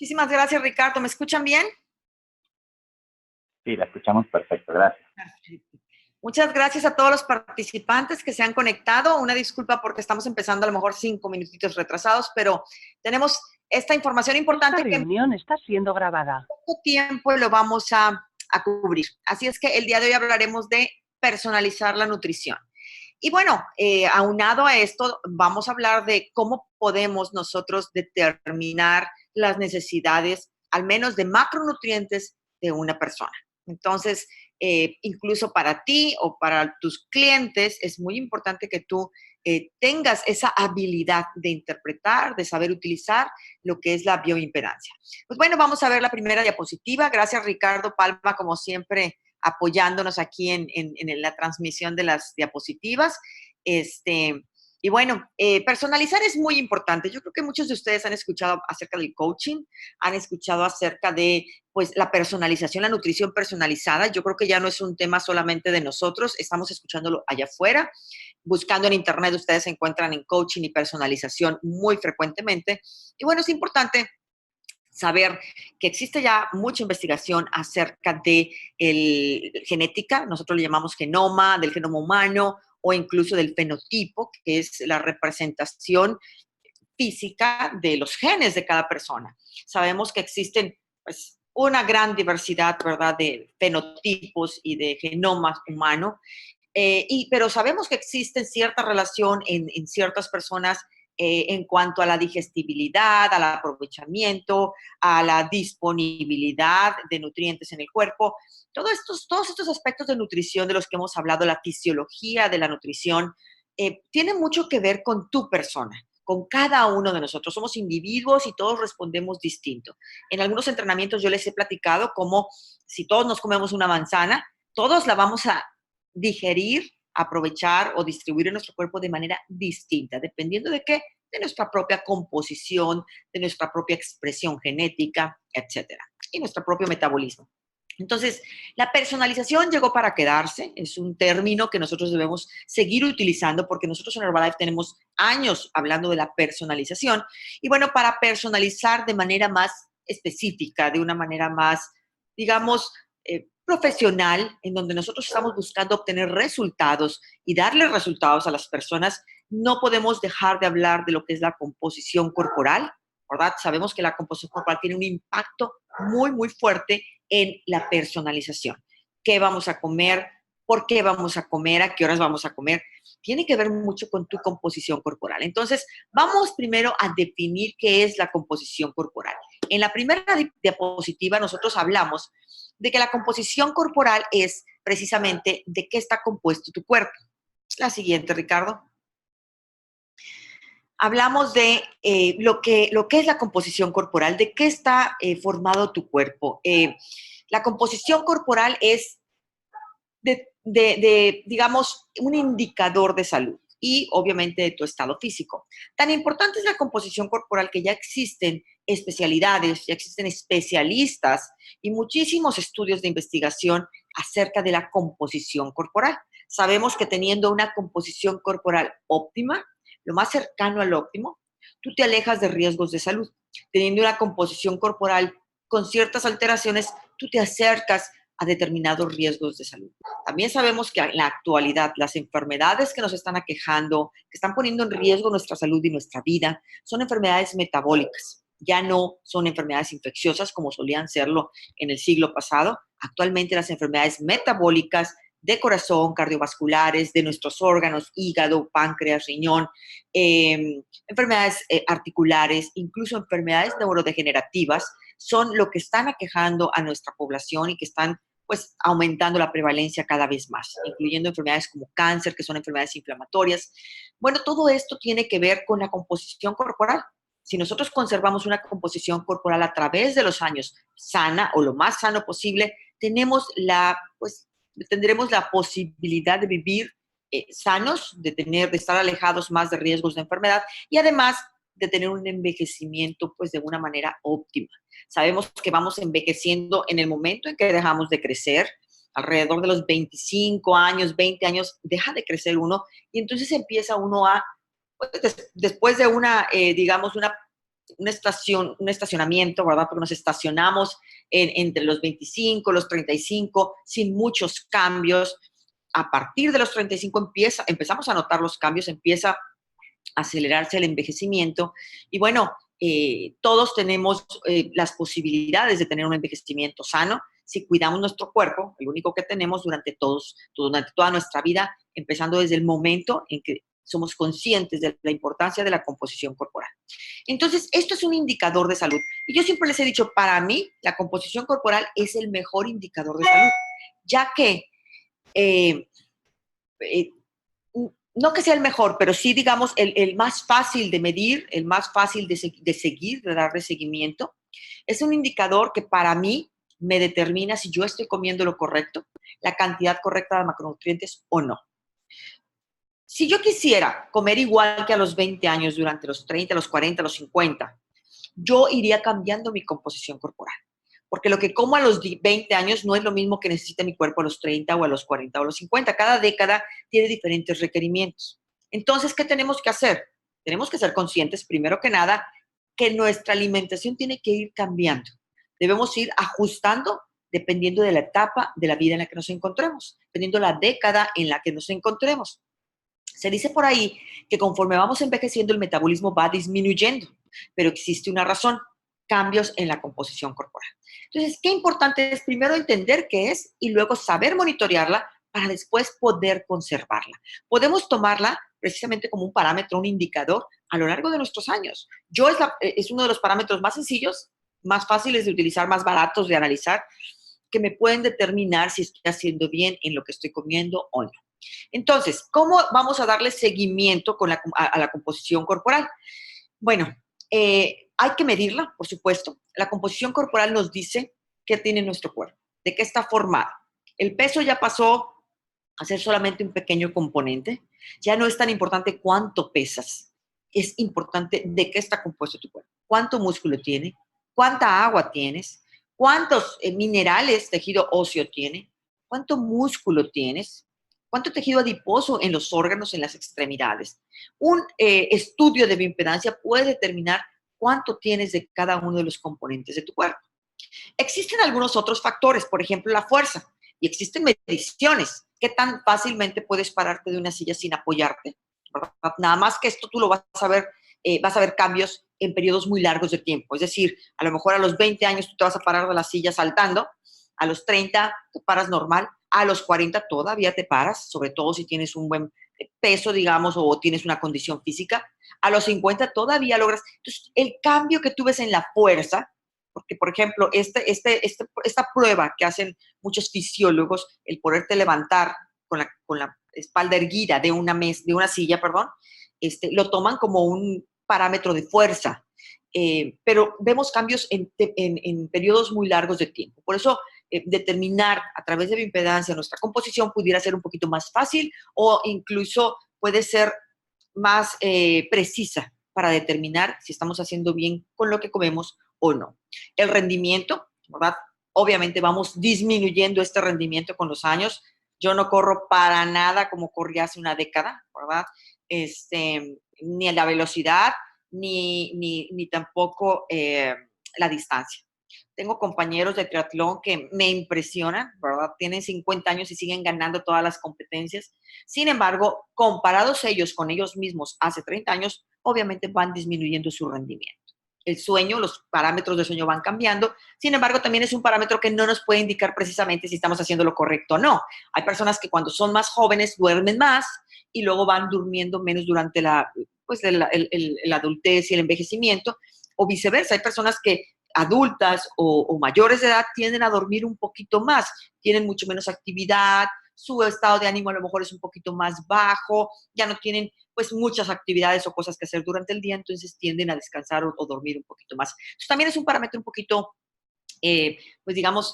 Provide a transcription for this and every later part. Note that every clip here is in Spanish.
Muchísimas gracias, Ricardo. ¿Me escuchan bien? Sí, la escuchamos perfecto, gracias. Perfecto. Muchas gracias a todos los participantes que se han conectado. Una disculpa porque estamos empezando a lo mejor 5 minutitos retrasados, pero tenemos esta información importante Esta que en reunión está siendo grabada. poco tiempo lo vamos a cubrir. Así es que el día de hoy hablaremos de personalizar la nutrición. Y bueno, aunado a esto, vamos a hablar de cómo podemos nosotros determinar las necesidades, al menos de macronutrientes de una persona. Entonces, incluso para ti o para tus clientes, es muy importante que tú tengas esa habilidad de interpretar, de saber utilizar lo que es la bioimpedancia. Pues bueno, vamos a ver la primera diapositiva. Gracias, Ricardo Palma, como siempre, apoyándonos aquí en la transmisión de las diapositivas. Y bueno, personalizar es muy importante. Yo creo que muchos de ustedes han escuchado acerca del coaching, han escuchado acerca de pues, la personalización, la nutrición personalizada. Yo creo que ya no es un tema solamente de nosotros, estamos escuchándolo allá afuera. Buscando en internet, ustedes se encuentran en coaching y personalización muy frecuentemente. Y bueno, es importante saber que existe ya mucha investigación acerca de genética, nosotros le llamamos genoma, del genoma humano o incluso del fenotipo, que es la representación física de los genes de cada persona. Sabemos que existen pues, una gran diversidad, ¿verdad?, de fenotipos y de genomas humanos, pero sabemos que existe cierta relación en ciertas personas en cuanto a la digestibilidad, al aprovechamiento, a la disponibilidad de nutrientes en el cuerpo. Todos estos aspectos de nutrición de los que hemos hablado, la fisiología de la nutrición, tiene mucho que ver con tu persona, con cada uno de nosotros. Somos individuos y todos respondemos distinto. En algunos entrenamientos yo les he platicado cómo si todos nos comemos una manzana, todos la vamos a digerir, aprovechar o distribuir en nuestro cuerpo de manera distinta, dependiendo de qué, de nuestra propia composición, de nuestra propia expresión genética, etcétera, y nuestro propio metabolismo. Entonces, la personalización llegó para quedarse, es un término que nosotros debemos seguir utilizando porque nosotros en Herbalife tenemos años hablando de la personalización y bueno, para personalizar de manera más específica, de una manera más, digamos, profesional, en donde nosotros estamos buscando obtener resultados y darle resultados a las personas, no podemos dejar de hablar de lo que es la composición corporal, ¿verdad? Sabemos que la composición corporal tiene un impacto muy, muy fuerte en la personalización. ¿Qué vamos a comer? ¿Por qué vamos a comer? ¿A qué horas vamos a comer? Tiene que ver mucho con tu composición corporal. Entonces, vamos primero a definir qué es la composición corporal. En la primera diapositiva nosotros hablamos de que la composición corporal es precisamente de qué está compuesto tu cuerpo. La siguiente, Ricardo. Hablamos de lo que es la composición corporal, de qué está formado tu cuerpo. La composición corporal es digamos, un indicador de salud y obviamente de tu estado físico. Tan importante es la composición corporal que ya existen especialidades, ya existen especialistas y muchísimos estudios de investigación acerca de la composición corporal. Sabemos que teniendo una composición corporal óptima, lo más cercano al óptimo, tú te alejas de riesgos de salud. Teniendo una composición corporal con ciertas alteraciones, tú te acercas a determinados riesgos de salud. También sabemos que en la actualidad las enfermedades que nos están aquejando, que están poniendo en riesgo nuestra salud y nuestra vida, son enfermedades metabólicas. Ya no son enfermedades infecciosas como solían serlo en el siglo pasado. Actualmente las enfermedades metabólicas de corazón, cardiovasculares, de nuestros órganos, hígado, páncreas, riñón, enfermedades articulares, incluso enfermedades neurodegenerativas, son lo que están aquejando a nuestra población y que están pues aumentando la prevalencia cada vez más, incluyendo enfermedades como cáncer, que son enfermedades inflamatorias. Bueno, todo esto tiene que ver con la composición corporal. Si nosotros conservamos una composición corporal a través de los años sana o lo más sano posible, tendremos la posibilidad de vivir sanos, de estar alejados más de riesgos de enfermedad y además de tener un envejecimiento pues de una manera óptima. Sabemos que vamos envejeciendo en el momento en que dejamos de crecer, alrededor de los 25 años, 20 años, deja de crecer uno y entonces empieza uno a, pues, después de una un estacionamiento, ¿verdad? Porque nos estacionamos entre los 25, los 35, sin muchos cambios. A partir de los 35 empezamos a notar los cambios, empieza a acelerarse el envejecimiento y bueno, todos tenemos las posibilidades de tener un envejecimiento sano si cuidamos nuestro cuerpo, el único que tenemos durante toda nuestra vida, empezando desde el momento en que somos conscientes de la importancia de la composición corporal. Entonces, esto es un indicador de salud. Y yo siempre les he dicho, para mí, la composición corporal es el mejor indicador de salud, ya que eh, eh, no que sea el mejor, pero sí, digamos, el más fácil de medir, el más fácil de seguir, de darle seguimiento. Es un indicador que para mí me determina si yo estoy comiendo lo correcto, la cantidad correcta de macronutrientes o no. Si yo quisiera comer igual que a los 20 años, durante los 30, los 40, los 50, yo iría cambiando mi composición corporal. Porque lo que como a los 20 años no es lo mismo que necesita mi cuerpo a los 30 o a los 40 o a los 50. Cada década tiene diferentes requerimientos. Entonces, ¿qué tenemos que hacer? Tenemos que ser conscientes, primero que nada, que nuestra alimentación tiene que ir cambiando. Debemos ir ajustando dependiendo de la etapa de la vida en la que nos encontremos, dependiendo de la década en la que nos encontremos. Se dice por ahí que conforme vamos envejeciendo el metabolismo va disminuyendo, pero existe una razón, cambios en la composición corporal. Entonces, qué importante es primero entender qué es y luego saber monitorearla para después poder conservarla. Podemos tomarla precisamente como un parámetro, un indicador a lo largo de nuestros años. Es uno de los parámetros más sencillos, más fáciles de utilizar, más baratos de analizar, que me pueden determinar si estoy haciendo bien en lo que estoy comiendo o no. Entonces, ¿cómo vamos a darle seguimiento a la composición corporal? Bueno, hay que medirla, por supuesto. La composición corporal nos dice qué tiene nuestro cuerpo, de qué está formado. El peso ya pasó a ser solamente un pequeño componente. Ya no es tan importante cuánto pesas. Es importante de qué está compuesto tu cuerpo. Cuánto músculo tiene, cuánta agua tienes, cuántos minerales tejido óseo tiene, cuánto músculo tienes, cuánto tejido adiposo en los órganos, en las extremidades. Un estudio de bioimpedancia puede determinar cuánto tienes de cada uno de los componentes de tu cuerpo. Existen algunos otros factores, por ejemplo, la fuerza, y existen mediciones. ¿Qué tan fácilmente puedes pararte de una silla sin apoyarte? ¿Verdad? Nada más que esto tú lo vas a ver cambios en periodos muy largos de tiempo. Es decir, a lo mejor a los 20 años tú te vas a parar de la silla saltando, a los 30 te paras normal, a los 40 todavía te paras, sobre todo si tienes un buen peso, digamos, o tienes una condición física. A los 50 todavía logras. Entonces, el cambio que tú ves en la fuerza, porque, por ejemplo, esta prueba que hacen muchos fisiólogos, el poderte levantar con la espalda erguida de una silla, perdón, lo toman como un parámetro de fuerza. Pero vemos cambios en periodos muy largos de tiempo. Por eso, determinar a través de bioimpedancia nuestra composición pudiera ser un poquito más fácil o incluso puede ser más precisa para determinar si estamos haciendo bien con lo que comemos o no. El rendimiento, ¿verdad? Obviamente vamos disminuyendo este rendimiento con los años. Yo no corro para nada como corría hace una década, ¿verdad? Ni en la velocidad, ni tampoco la distancia. Tengo compañeros de triatlón que me impresionan, ¿verdad? Tienen 50 años y siguen ganando todas las competencias. Sin embargo, comparados ellos con ellos mismos hace 30 años, obviamente van disminuyendo su rendimiento. El sueño, los parámetros de sueño van cambiando. Sin embargo, también es un parámetro que no nos puede indicar precisamente si estamos haciendo lo correcto o no. Hay personas que cuando son más jóvenes duermen más y luego van durmiendo menos durante la adultez y el envejecimiento, o viceversa. Hay personas que adultas o mayores de edad tienden a dormir un poquito más, tienen mucho menos actividad, su estado de ánimo a lo mejor es un poquito más bajo, ya no tienen pues muchas actividades o cosas que hacer durante el día, entonces tienden a descansar o dormir un poquito más. Entonces también es un parámetro un poquito, pues digamos,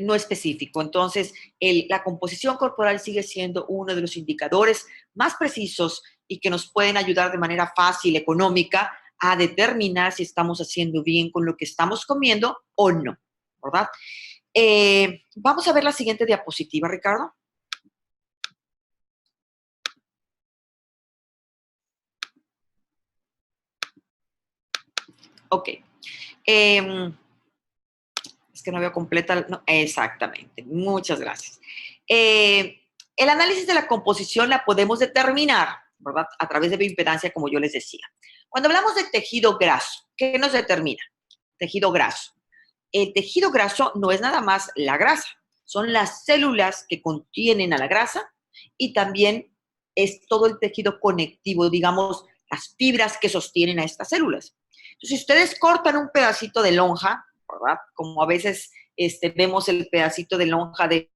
no específico. Entonces, la composición corporal sigue siendo uno de los indicadores más precisos y que nos pueden ayudar de manera fácil, económica, a determinar si estamos haciendo bien con lo que estamos comiendo o no, ¿verdad? Vamos a ver la siguiente diapositiva, Ricardo. Ok. Es que no veo completa. No, exactamente. Muchas gracias. El análisis de la composición la podemos determinar, ¿verdad? A través de bioimpedancia, como yo les decía. Cuando hablamos de tejido graso, ¿qué nos determina? Tejido graso. El tejido graso no es nada más la grasa, son las células que contienen a la grasa y también es todo el tejido conectivo, digamos, las fibras que sostienen a estas células. Entonces, si ustedes cortan un pedacito de lonja, ¿verdad? Como a veces vemos el pedacito de lonja de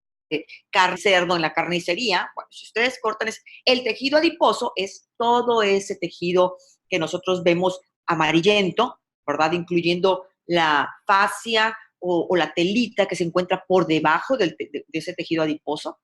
carne cerdo en la carnicería, bueno, si ustedes cortan el tejido adiposo es todo ese tejido que nosotros vemos amarillento, ¿verdad? Incluyendo la fascia o la telita que se encuentra por debajo de ese tejido adiposo.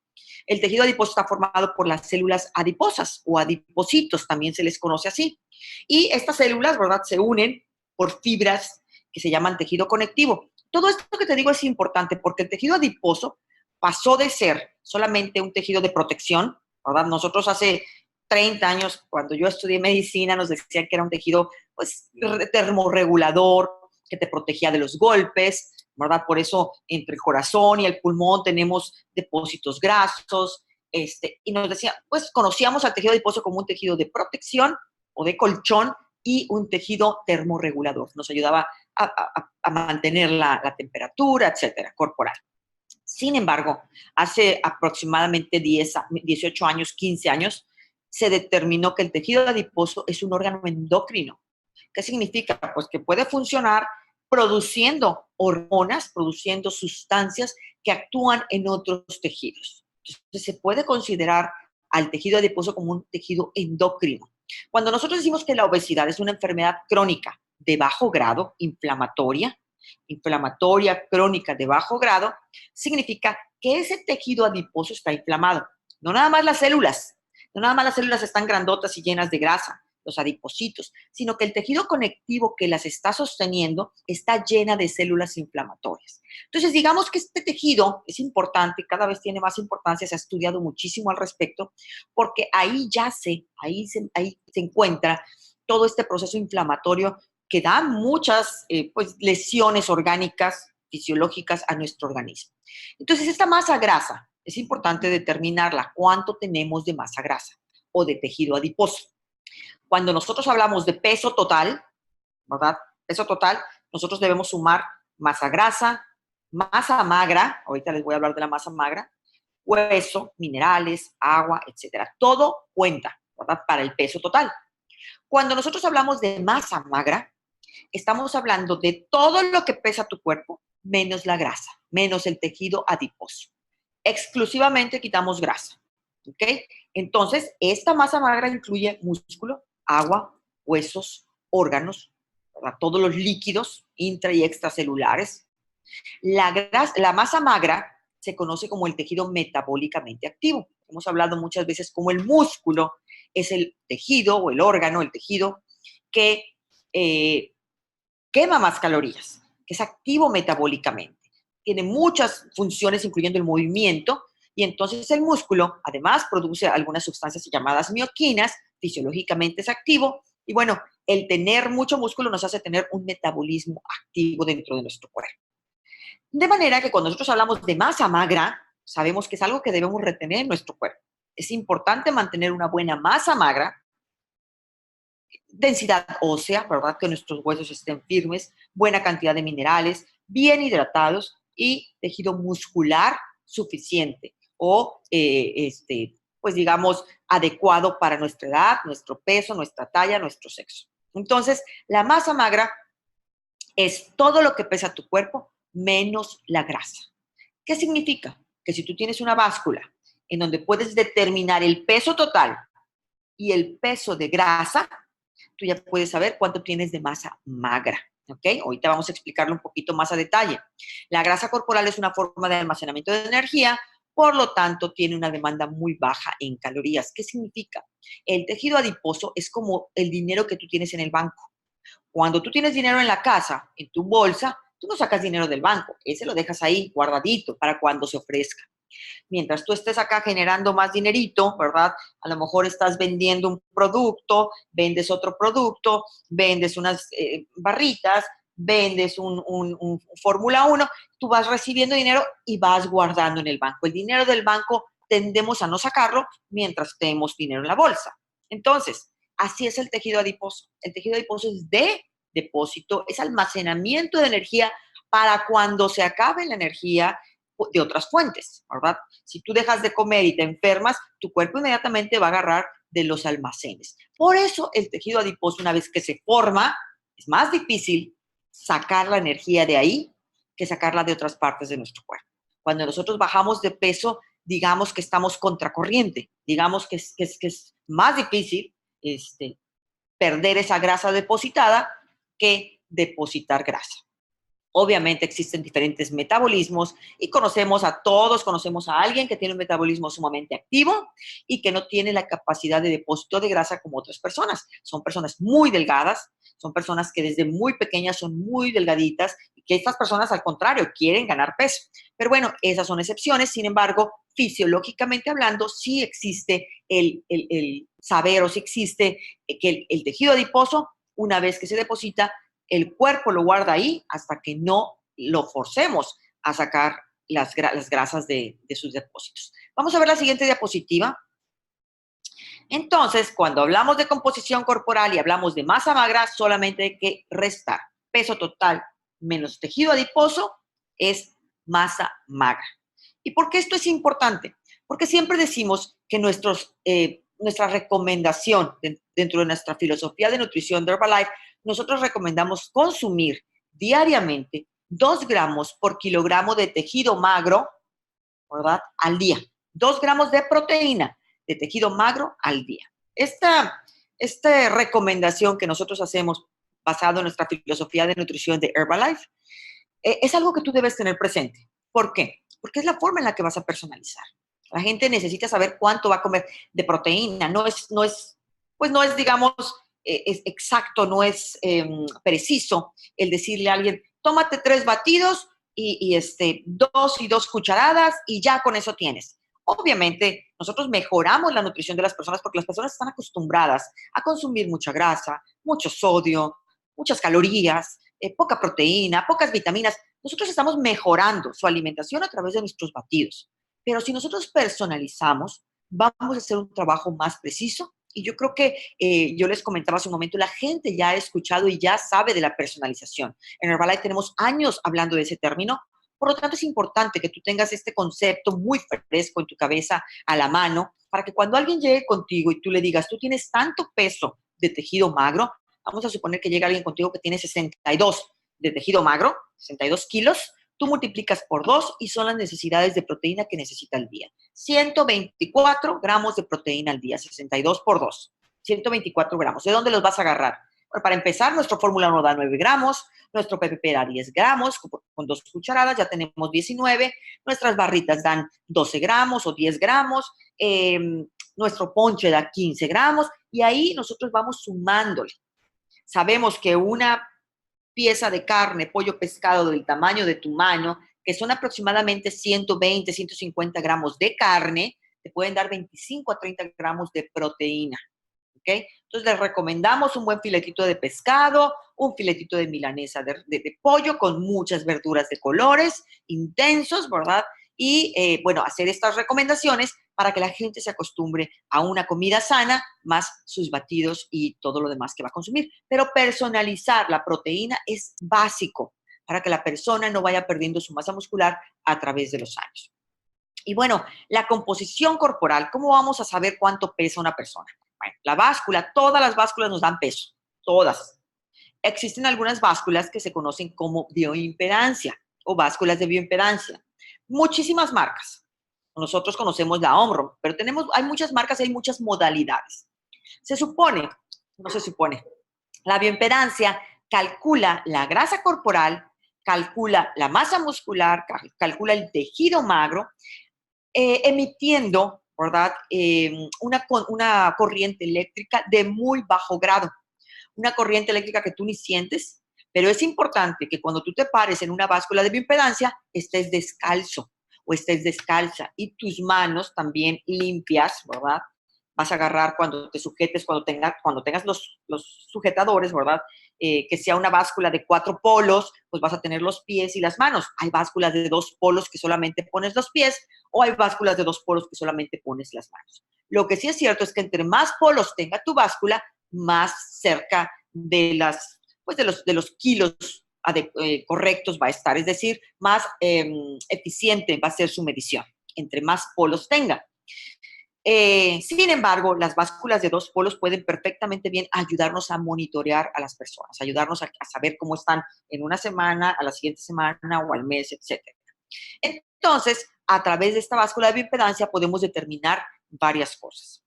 El tejido adiposo está formado por las células adiposas o adipocitos, también se les conoce así. Y estas células, ¿verdad?, se unen por fibras que se llaman tejido conectivo. Todo esto que te digo es importante porque el tejido adiposo pasó de ser solamente un tejido de protección, ¿verdad? Nosotros hace 30 años, cuando yo estudié medicina, nos decían que era un tejido, pues, termorregulador, que te protegía de los golpes, ¿verdad? Por eso entre el corazón y el pulmón tenemos depósitos grasos, y nos decían, pues conocíamos al tejido adiposo como un tejido de protección o de colchón y un tejido termorregulador. Nos ayudaba a mantener la temperatura, etcétera, corporal. Sin embargo, hace aproximadamente 18 años, 15 años, se determinó que el tejido adiposo es un órgano endocrino. ¿Qué significa? Pues que puede funcionar produciendo hormonas, produciendo sustancias que actúan en otros tejidos. Entonces, se puede considerar al tejido adiposo como un tejido endocrino. Cuando nosotros decimos que la obesidad es una enfermedad crónica de bajo grado, inflamatoria crónica de bajo grado, significa que ese tejido adiposo está inflamado. No nada más las células, no nada más las células están grandotas y llenas de grasa, los adipocitos, sino que el tejido conectivo que las está sosteniendo está llena de células inflamatorias. Entonces, digamos que este tejido es importante, cada vez tiene más importancia, se ha estudiado muchísimo al respecto, porque ahí se encuentra todo este proceso inflamatorio que da muchas pues, lesiones orgánicas, fisiológicas a nuestro organismo. Entonces, esta masa grasa, es importante determinarla, cuánto tenemos de masa grasa o de tejido adiposo. Cuando nosotros hablamos de peso total, ¿verdad? Peso total, nosotros debemos sumar masa grasa, masa magra, ahorita les voy a hablar de la masa magra, hueso, minerales, agua, etcétera. Todo cuenta, ¿verdad? Para el peso total. Cuando nosotros hablamos de masa magra, estamos hablando de todo lo que pesa tu cuerpo, menos la grasa, menos el tejido adiposo. Exclusivamente quitamos grasa, ¿ok? Entonces, esta masa magra incluye músculo, agua, huesos, órganos, ¿verdad? Todos los líquidos intra y extracelulares. La masa magra se conoce como el tejido metabólicamente activo. Hemos hablado muchas veces como el músculo es el tejido o el órgano, el tejido que quema más calorías, que es activo metabólicamente. Tiene muchas funciones, incluyendo el movimiento, y entonces el músculo, además, produce algunas sustancias llamadas mioquinas, fisiológicamente es activo, y bueno, el tener mucho músculo nos hace tener un metabolismo activo dentro de nuestro cuerpo. De manera que cuando nosotros hablamos de masa magra, sabemos que es algo que debemos retener en nuestro cuerpo. Es importante mantener una buena masa magra, densidad ósea, ¿verdad? Que nuestros huesos estén firmes, buena cantidad de minerales, bien hidratados y tejido muscular suficiente o, pues digamos, adecuado para nuestra edad, nuestro peso, nuestra talla, nuestro sexo. Entonces, la masa magra es todo lo que pesa tu cuerpo menos la grasa. ¿Qué significa? Que si tú tienes una báscula en donde puedes determinar el peso total y el peso de grasa, tú ya puedes saber cuánto tienes de masa magra, ¿ok? Ahorita vamos a explicarlo un poquito más a detalle. La grasa corporal es una forma de almacenamiento de energía, por lo tanto, tiene una demanda muy baja en calorías. ¿Qué significa? El tejido adiposo es como el dinero que tú tienes en el banco. Cuando tú tienes dinero en la casa, en tu bolsa, tú no sacas dinero del banco, ese lo dejas ahí guardadito para cuando se ofrezca. Mientras tú estés acá generando más dinerito, ¿verdad? A lo mejor estás vendiendo un producto, vendes otro producto, vendes unas barritas, vendes un Fórmula 1, tú vas recibiendo dinero y vas guardando en el banco. El dinero del banco tendemos a no sacarlo mientras tenemos dinero en la bolsa. Entonces, así es el tejido adiposo. El tejido adiposo es de depósito, es almacenamiento de energía para cuando se acabe la energía de otras fuentes, ¿verdad? Si tú dejas de comer y te enfermas, tu cuerpo inmediatamente va a agarrar de los almacenes. Por eso el tejido adiposo, una vez que se forma, es más difícil sacar la energía de ahí que sacarla de otras partes de nuestro cuerpo. Cuando nosotros bajamos de peso, digamos que estamos contracorriente, digamos que es más difícil perder esa grasa depositada que depositar grasa. Obviamente existen diferentes metabolismos y conocemos a alguien que tiene un metabolismo sumamente activo y que no tiene la capacidad de depósito de grasa como otras personas. Son personas muy delgadas, son personas que desde muy pequeñas son muy delgaditas y que estas personas al contrario quieren ganar peso. Pero bueno, esas son excepciones, sin embargo, fisiológicamente hablando, sí existe el saber o sí existe que el tejido adiposo, una vez que se deposita, el cuerpo lo guarda ahí hasta que no lo forcemos a sacar las grasas de sus depósitos. Vamos a ver la siguiente diapositiva. Entonces, cuando hablamos de composición corporal y hablamos de masa magra, solamente hay que restar. Peso total menos tejido adiposo es masa magra. ¿Y por qué esto es importante? Porque siempre decimos que nuestra recomendación dentro de nuestra filosofía de nutrición de Herbalife, nosotros recomendamos consumir diariamente 2 gramos por kilogramo de tejido magro, ¿verdad? Al día. 2 gramos de proteína de tejido magro al día. Esta recomendación que nosotros hacemos basado en nuestra filosofía de nutrición de Herbalife es algo que tú debes tener presente. ¿Por qué? Porque es la forma en la que vas a personalizar. La gente necesita saber cuánto va a comer de proteína. No es digamos, es exacto, no es preciso el decirle a alguien, tómate 3 batidos y 2 cucharadas y ya con eso tienes. Obviamente, nosotros mejoramos la nutrición de las personas porque las personas están acostumbradas a consumir mucha grasa, mucho sodio, muchas calorías, poca proteína, pocas vitaminas. Nosotros estamos mejorando su alimentación a través de nuestros batidos. Pero si nosotros personalizamos, vamos a hacer un trabajo más preciso. Y yo creo que yo les comentaba hace un momento, la gente ya ha escuchado y ya sabe de la personalización. En Herbalife tenemos años hablando de ese término. Por lo tanto, es importante que tú tengas este concepto muy fresco en tu cabeza, a la mano, para que cuando alguien llegue contigo y tú le digas, tú tienes tanto peso de tejido magro, vamos a suponer que llega alguien contigo que tiene 62 de tejido magro, 62 kilos, tú multiplicas por 2 y son las necesidades de proteína que necesita al día. 124 gramos de proteína al día, 62 por 2, 124 gramos. ¿De dónde los vas a agarrar? Bueno, para empezar, nuestro Fórmula 1 da 9 gramos, nuestro PPP da 10 gramos, con 2 cucharadas ya tenemos 19, nuestras barritas dan 12 gramos o 10 gramos, nuestro ponche da 15 gramos y ahí nosotros vamos sumándole. Sabemos que una pieza de carne, pollo, pescado del tamaño de tu mano, que son aproximadamente 120, 150 gramos de carne, te pueden dar 25 a 30 gramos de proteína. ¿Ok? Entonces les recomendamos un buen filetito de pescado, un filetito de milanesa de pollo con muchas verduras de colores intensos, ¿verdad? Y bueno, hacer estas recomendaciones para que la gente se acostumbre a una comida sana, más sus batidos y todo lo demás que va a consumir. Pero personalizar la proteína es básico para que la persona no vaya perdiendo su masa muscular a través de los años. Y bueno, la composición corporal, ¿cómo vamos a saber cuánto pesa una persona? Bueno, la báscula, todas las básculas nos dan peso, todas. Existen algunas básculas que se conocen como bioimpedancia o básculas de bioimpedancia. Muchísimas marcas. Nosotros conocemos la Omron, pero hay muchas marcas y hay muchas modalidades. Se supone, no se supone, la bioimpedancia calcula la grasa corporal, calcula la masa muscular, calcula el tejido magro, emitiendo, ¿verdad? Una corriente eléctrica de muy bajo grado, una corriente eléctrica que tú ni sientes, pero es importante que cuando tú te pares en una báscula de bioimpedancia estés descalzo. o estés descalza y tus manos también limpias, ¿verdad? Vas a agarrar cuando te sujetes, cuando tengas los sujetadores, ¿verdad? Que sea una báscula de 4 polos, pues vas a tener los pies y las manos. Hay básculas de 2 polos que solamente pones los pies, o hay básculas de 2 polos que solamente pones las manos. Lo que sí es cierto es que entre más polos tenga tu báscula, más cerca de los kilos correctos va a estar, es decir, más eficiente va a ser su medición, entre más polos tenga. Sin embargo, las básculas de 2 polos pueden perfectamente bien ayudarnos a monitorear a las personas, ayudarnos a saber cómo están en una semana, a la siguiente semana o al mes, etc. Entonces, a través de esta báscula de bioimpedancia podemos determinar varias cosas.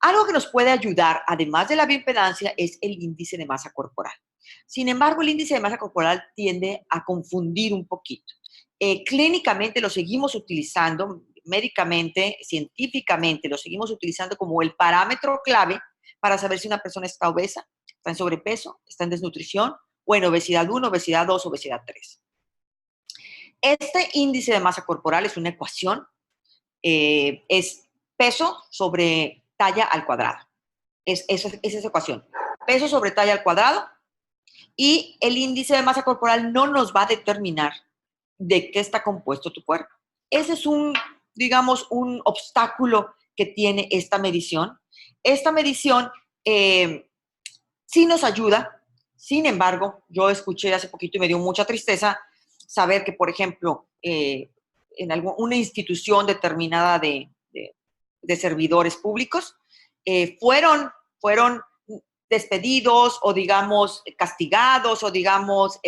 Algo que nos puede ayudar, además de la bioimpedancia, es el índice de masa corporal. Sin embargo, el índice de masa corporal tiende a confundir un poquito. Clínicamente lo seguimos utilizando, médicamente, científicamente, lo seguimos utilizando como el parámetro clave para saber si una persona está obesa, está en sobrepeso, está en desnutrición o en obesidad 1, obesidad 2, obesidad 3. Este índice de masa corporal es una ecuación, es peso sobre talla al cuadrado. Es esa ecuación. Peso sobre talla al cuadrado, y el índice de masa corporal no nos va a determinar de qué está compuesto tu cuerpo. Ese es digamos, un obstáculo que tiene esta medición. Esta medición sí nos ayuda. Sin embargo, yo escuché hace poquito y me dio mucha tristeza saber que, por ejemplo, en una institución determinada de servidores públicos, fueron despedidos o, digamos, castigados o, digamos,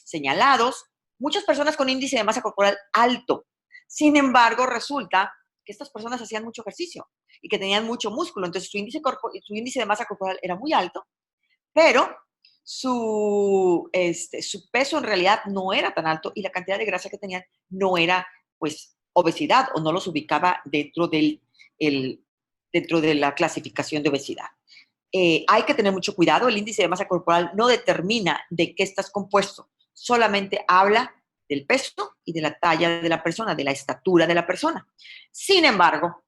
señalados muchas personas con índice de masa corporal alto. Sin embargo, resulta que estas personas hacían mucho ejercicio y que tenían mucho músculo. Entonces, su índice de masa corporal era muy alto, pero su peso en realidad no era tan alto y la cantidad de grasa que tenían no era, pues, obesidad, o no los ubicaba dentro de la clasificación de obesidad. Hay que tener mucho cuidado. El índice de masa corporal no determina de qué estás compuesto, solamente habla del peso y de la talla de la persona, de la estatura de la persona. Sin embargo,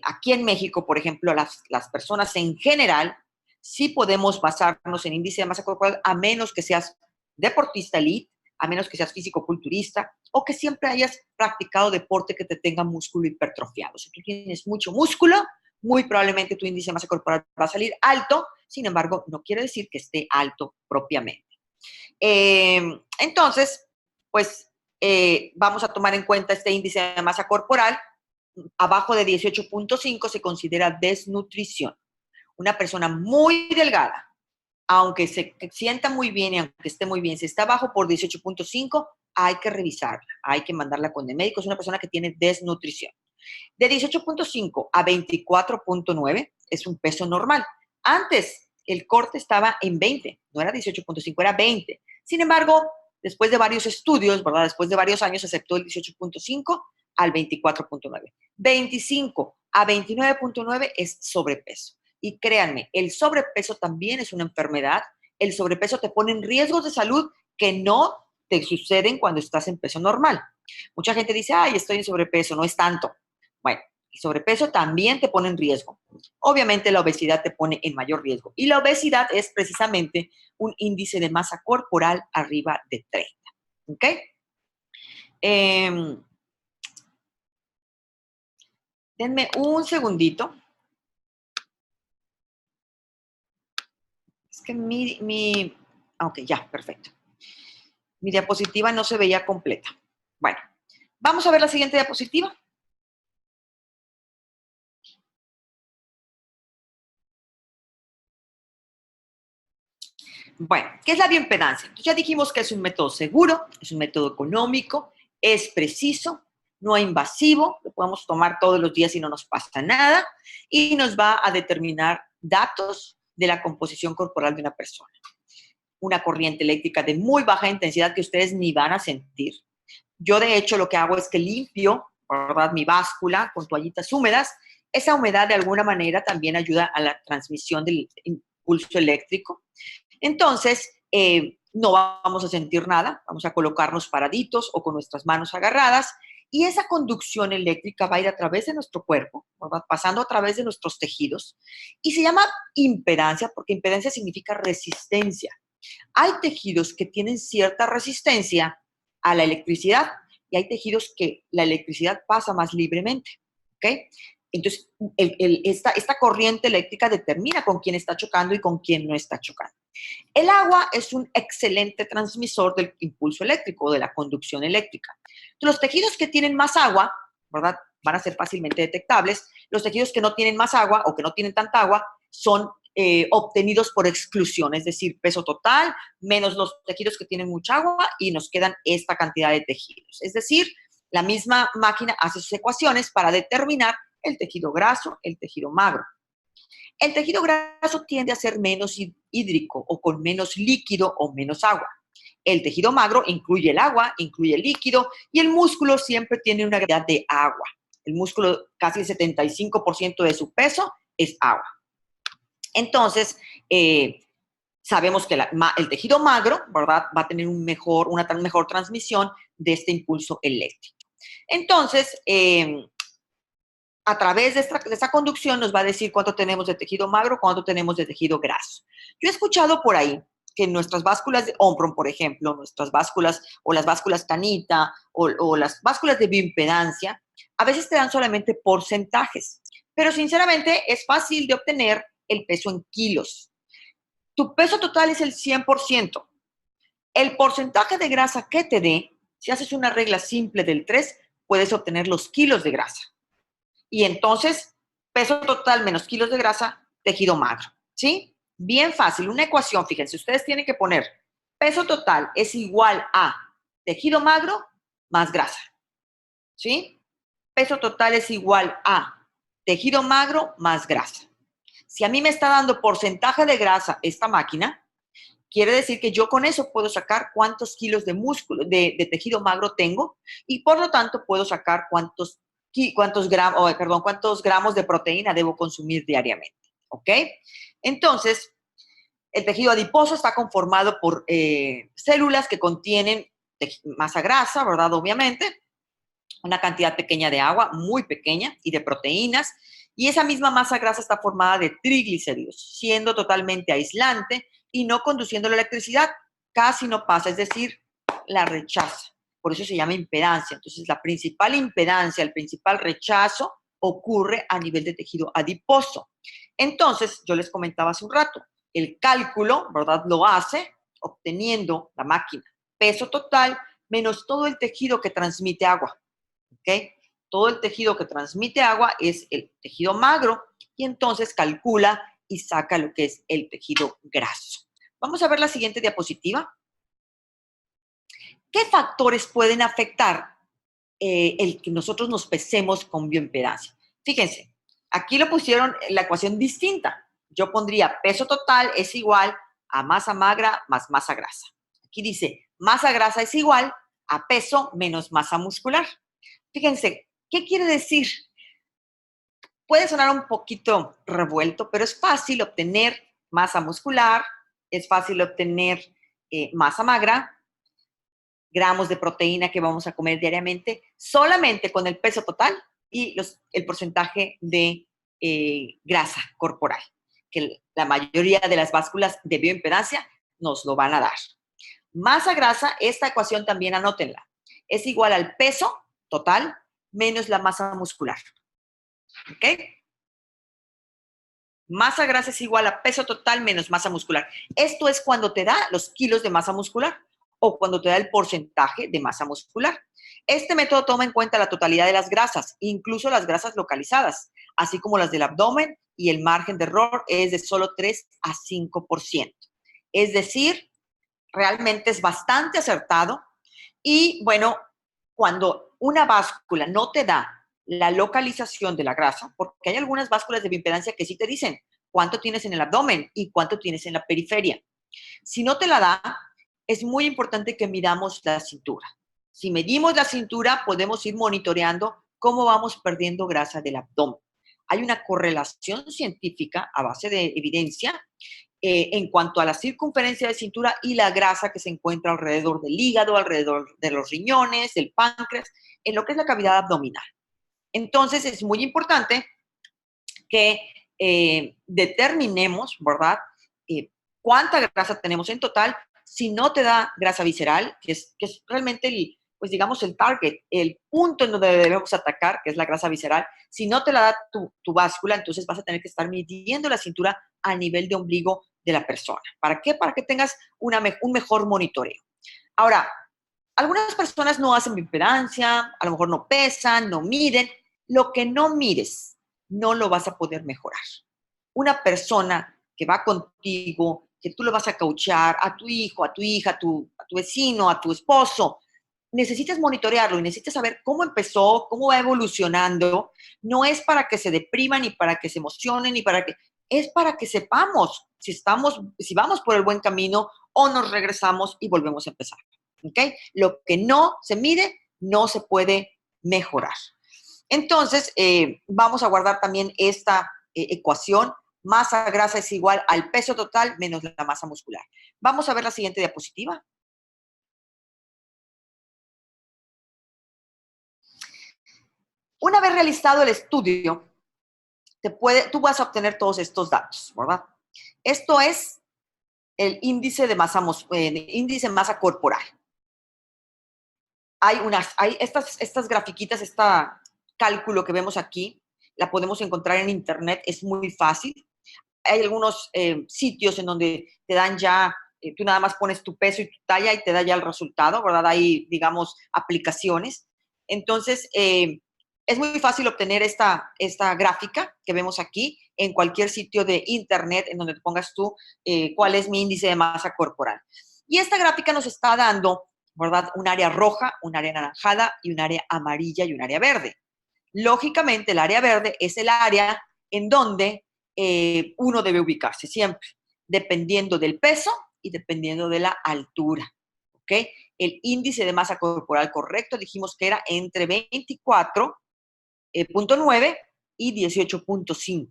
aquí en México, por ejemplo, las personas en general sí podemos basarnos en índice de masa corporal, a menos que seas deportista elite, a menos que seas físico-culturista o que siempre hayas practicado deporte que te tenga músculo hipertrofiado. Si tú tienes mucho músculo, muy probablemente tu índice de masa corporal va a salir alto. Sin embargo, no quiere decir que esté alto propiamente. Entonces, pues vamos a tomar en cuenta este índice de masa corporal. Abajo de 18.5 se considera desnutrición. Una persona muy delgada, aunque se sienta muy bien y aunque esté muy bien, si está abajo por 18.5, hay que revisarla, hay que mandarla con el médico. Es una persona que tiene desnutrición. De 18.5 a 24.9 es un peso normal. Antes el corte estaba en 20, no era 18.5, era 20. Sin embargo, después de varios estudios, ¿verdad? Después de varios años, se aceptó el 18.5 al 24.9. 25 a 29.9 es sobrepeso. Y créanme, el sobrepeso también es una enfermedad. El sobrepeso te pone en riesgos de salud que no te suceden cuando estás en peso normal. Mucha gente dice, ay, estoy en sobrepeso, no es tanto. Bueno, el sobrepeso también te pone en riesgo. Obviamente la obesidad te pone en mayor riesgo. Y la obesidad es precisamente un índice de masa corporal arriba de 30. ¿Ok? Denme un segundito. Es que ok, ya, perfecto. Mi diapositiva no se veía completa. Bueno, vamos a ver la siguiente diapositiva. Bueno, ¿qué es la bioimpedancia? Entonces ya dijimos que es un método seguro, es un método económico, es preciso, no invasivo, lo podemos tomar todos los días y no nos pasa nada, y nos va a determinar datos de la composición corporal de una persona. Una corriente eléctrica de muy baja intensidad que ustedes ni van a sentir. Yo, de hecho, lo que hago es que limpio, ¿verdad?, mi báscula con toallitas húmedas. Esa humedad, de alguna manera, también ayuda a la transmisión del impulso eléctrico. Entonces, no vamos a sentir nada, vamos a colocarnos paraditos o con nuestras manos agarradas Y esa conducción eléctrica va a ir a través de nuestro cuerpo, ¿verdad? Pasando a través de nuestros tejidos, y se llama impedancia porque impedancia significa resistencia. Hay tejidos que tienen cierta resistencia a la electricidad y hay tejidos que la electricidad pasa más libremente, ¿ok? Entonces, esta corriente eléctrica determina con quién está chocando y con quién no está chocando. El agua es un excelente transmisor del impulso eléctrico, de la conducción eléctrica. Los tejidos que tienen más agua, ¿verdad? Van a ser fácilmente detectables. Los tejidos que no tienen más agua o que no tienen tanta agua son obtenidos por exclusión, es decir, peso total menos los tejidos que tienen mucha agua y nos quedan esta cantidad de tejidos. Es decir, la misma máquina hace sus ecuaciones para determinar el tejido graso, el tejido magro. El tejido graso tiende a ser menos hídrico o con menos líquido o menos agua. El tejido magro incluye el agua, incluye el líquido y el músculo siempre tiene una cantidad de agua. El músculo, casi el 75% de su peso es agua. Entonces, sabemos que el tejido magro, ¿verdad?, va a tener una mejor transmisión de este impulso eléctrico. Entonces, a través de esta conducción nos va a decir cuánto tenemos de tejido magro, cuánto tenemos de tejido graso. Yo he escuchado por ahí que nuestras básculas de Omron, por ejemplo, nuestras básculas o las básculas Tanita o las básculas de bioimpedancia, a veces te dan solamente porcentajes, pero sinceramente es fácil de obtener el peso en kilos. Tu peso total es el 100%. El porcentaje de grasa que te dé, si haces una regla simple del 3, puedes obtener los kilos de grasa. Y entonces, peso total menos kilos de grasa, tejido magro, ¿sí? Bien fácil, una ecuación, fíjense, ustedes tienen que poner peso total es igual a tejido magro más grasa, ¿sí? Peso total es igual a tejido magro más grasa. Si a mí me está dando porcentaje de grasa esta máquina, quiere decir que yo con eso puedo sacar cuántos kilos de músculo, de tejido magro tengo y por lo tanto puedo sacar cuántos gramos de proteína debo consumir diariamente, ¿ok? Entonces, el tejido adiposo está conformado por células que contienen masa grasa, ¿verdad? Obviamente, una cantidad pequeña de agua, muy pequeña, y de proteínas, y esa misma masa grasa está formada de triglicéridos, siendo totalmente aislante y no conduciendo la electricidad, casi no pasa, es decir, la rechaza. Por eso se llama impedancia. Entonces, la principal impedancia, el principal rechazo ocurre a nivel de tejido adiposo. Entonces, yo les comentaba hace un rato, el cálculo, ¿verdad?, lo hace obteniendo la máquina peso total menos todo el tejido que transmite agua. ¿Ok? Todo el tejido que transmite agua es el tejido magro y entonces calcula y saca lo que es el tejido graso. Vamos a ver la siguiente diapositiva. ¿Qué factores pueden afectar el que nosotros nos pesemos con bioimpedancia? Fíjense, aquí lo pusieron en la ecuación distinta. Yo pondría peso total es igual a masa magra más masa grasa. Aquí dice, masa grasa es igual a peso menos masa muscular. Fíjense, ¿qué quiere decir? Puede sonar un poquito revuelto, pero es fácil obtener masa muscular, es fácil obtener masa magra, gramos de proteína que vamos a comer diariamente, solamente con el peso total y el porcentaje de grasa corporal, que la mayoría de las básculas de bioimpedancia nos lo van a dar. Masa grasa, esta ecuación también anótenla, es igual al peso total menos la masa muscular. ¿Ok? Masa grasa es igual a peso total menos masa muscular. Esto es cuando te da los kilos de masa muscular o cuando te da el porcentaje de masa muscular. Este método toma en cuenta la totalidad de las grasas, incluso las grasas localizadas, así como las del abdomen, y el margen de error es de solo 3 a 5%. Es decir, realmente es bastante acertado y, bueno, cuando una báscula no te da la localización de la grasa, porque hay algunas básculas de bioimpedancia que sí te dicen cuánto tienes en el abdomen y cuánto tienes en la periferia. Si no te la da, es muy importante que midamos la cintura. Si medimos la cintura, podemos ir monitoreando cómo vamos perdiendo grasa del abdomen. Hay una correlación científica a base de evidencia en cuanto a la circunferencia de cintura y la grasa que se encuentra alrededor del hígado, alrededor de los riñones, del páncreas, en lo que es la cavidad abdominal. Entonces, es muy importante que determinemos, ¿verdad? Cuánta grasa tenemos en total. Si no te da grasa visceral, que es realmente el, pues digamos, el target, el punto en donde debemos atacar, que es la grasa visceral, si no te la da tu báscula, entonces vas a tener que estar midiendo la cintura a nivel de ombligo de la persona. ¿Para qué? Para que tengas un mejor monitoreo. Ahora, algunas personas no hacen bioimpedancia, a lo mejor no pesan, no miden. Lo que no mires, no lo vas a poder mejorar. Una persona que va contigo, que tú lo vas a cauchar, a tu hijo, a tu hija, a tu vecino, a tu esposo, necesitas monitorearlo y necesitas saber cómo empezó, cómo va evolucionando. No es para que se depriman, ni para que se emocionen, ni para que... Es para que sepamos si vamos por el buen camino o nos regresamos y volvemos a empezar. ¿Ok? Lo que no se mide, no se puede mejorar. Entonces, vamos a guardar también esta ecuación. Masa grasa es igual al peso total menos la masa muscular. Vamos a ver la siguiente diapositiva. Una vez realizado el estudio, tú vas a obtener todos estos datos, ¿verdad? Esto es el índice de masa corporal. Hay estas grafiquitas, este cálculo que vemos aquí, la podemos encontrar en internet, es muy fácil. Hay algunos sitios en donde te dan ya, tú nada más pones tu peso y tu talla y te da ya el resultado, ¿verdad? Hay, digamos, aplicaciones. Entonces, es muy fácil obtener esta gráfica que vemos aquí en cualquier sitio de internet en donde te pongas tú cuál es mi índice de masa corporal. Y esta gráfica nos está dando, ¿verdad? Un área roja, un área anaranjada y un área amarilla y un área verde. Lógicamente, el área verde es el área en donde uno debe ubicarse siempre, dependiendo del peso y dependiendo de la altura. ¿Ok? El índice de masa corporal correcto dijimos que era entre 24.9 y 18.5.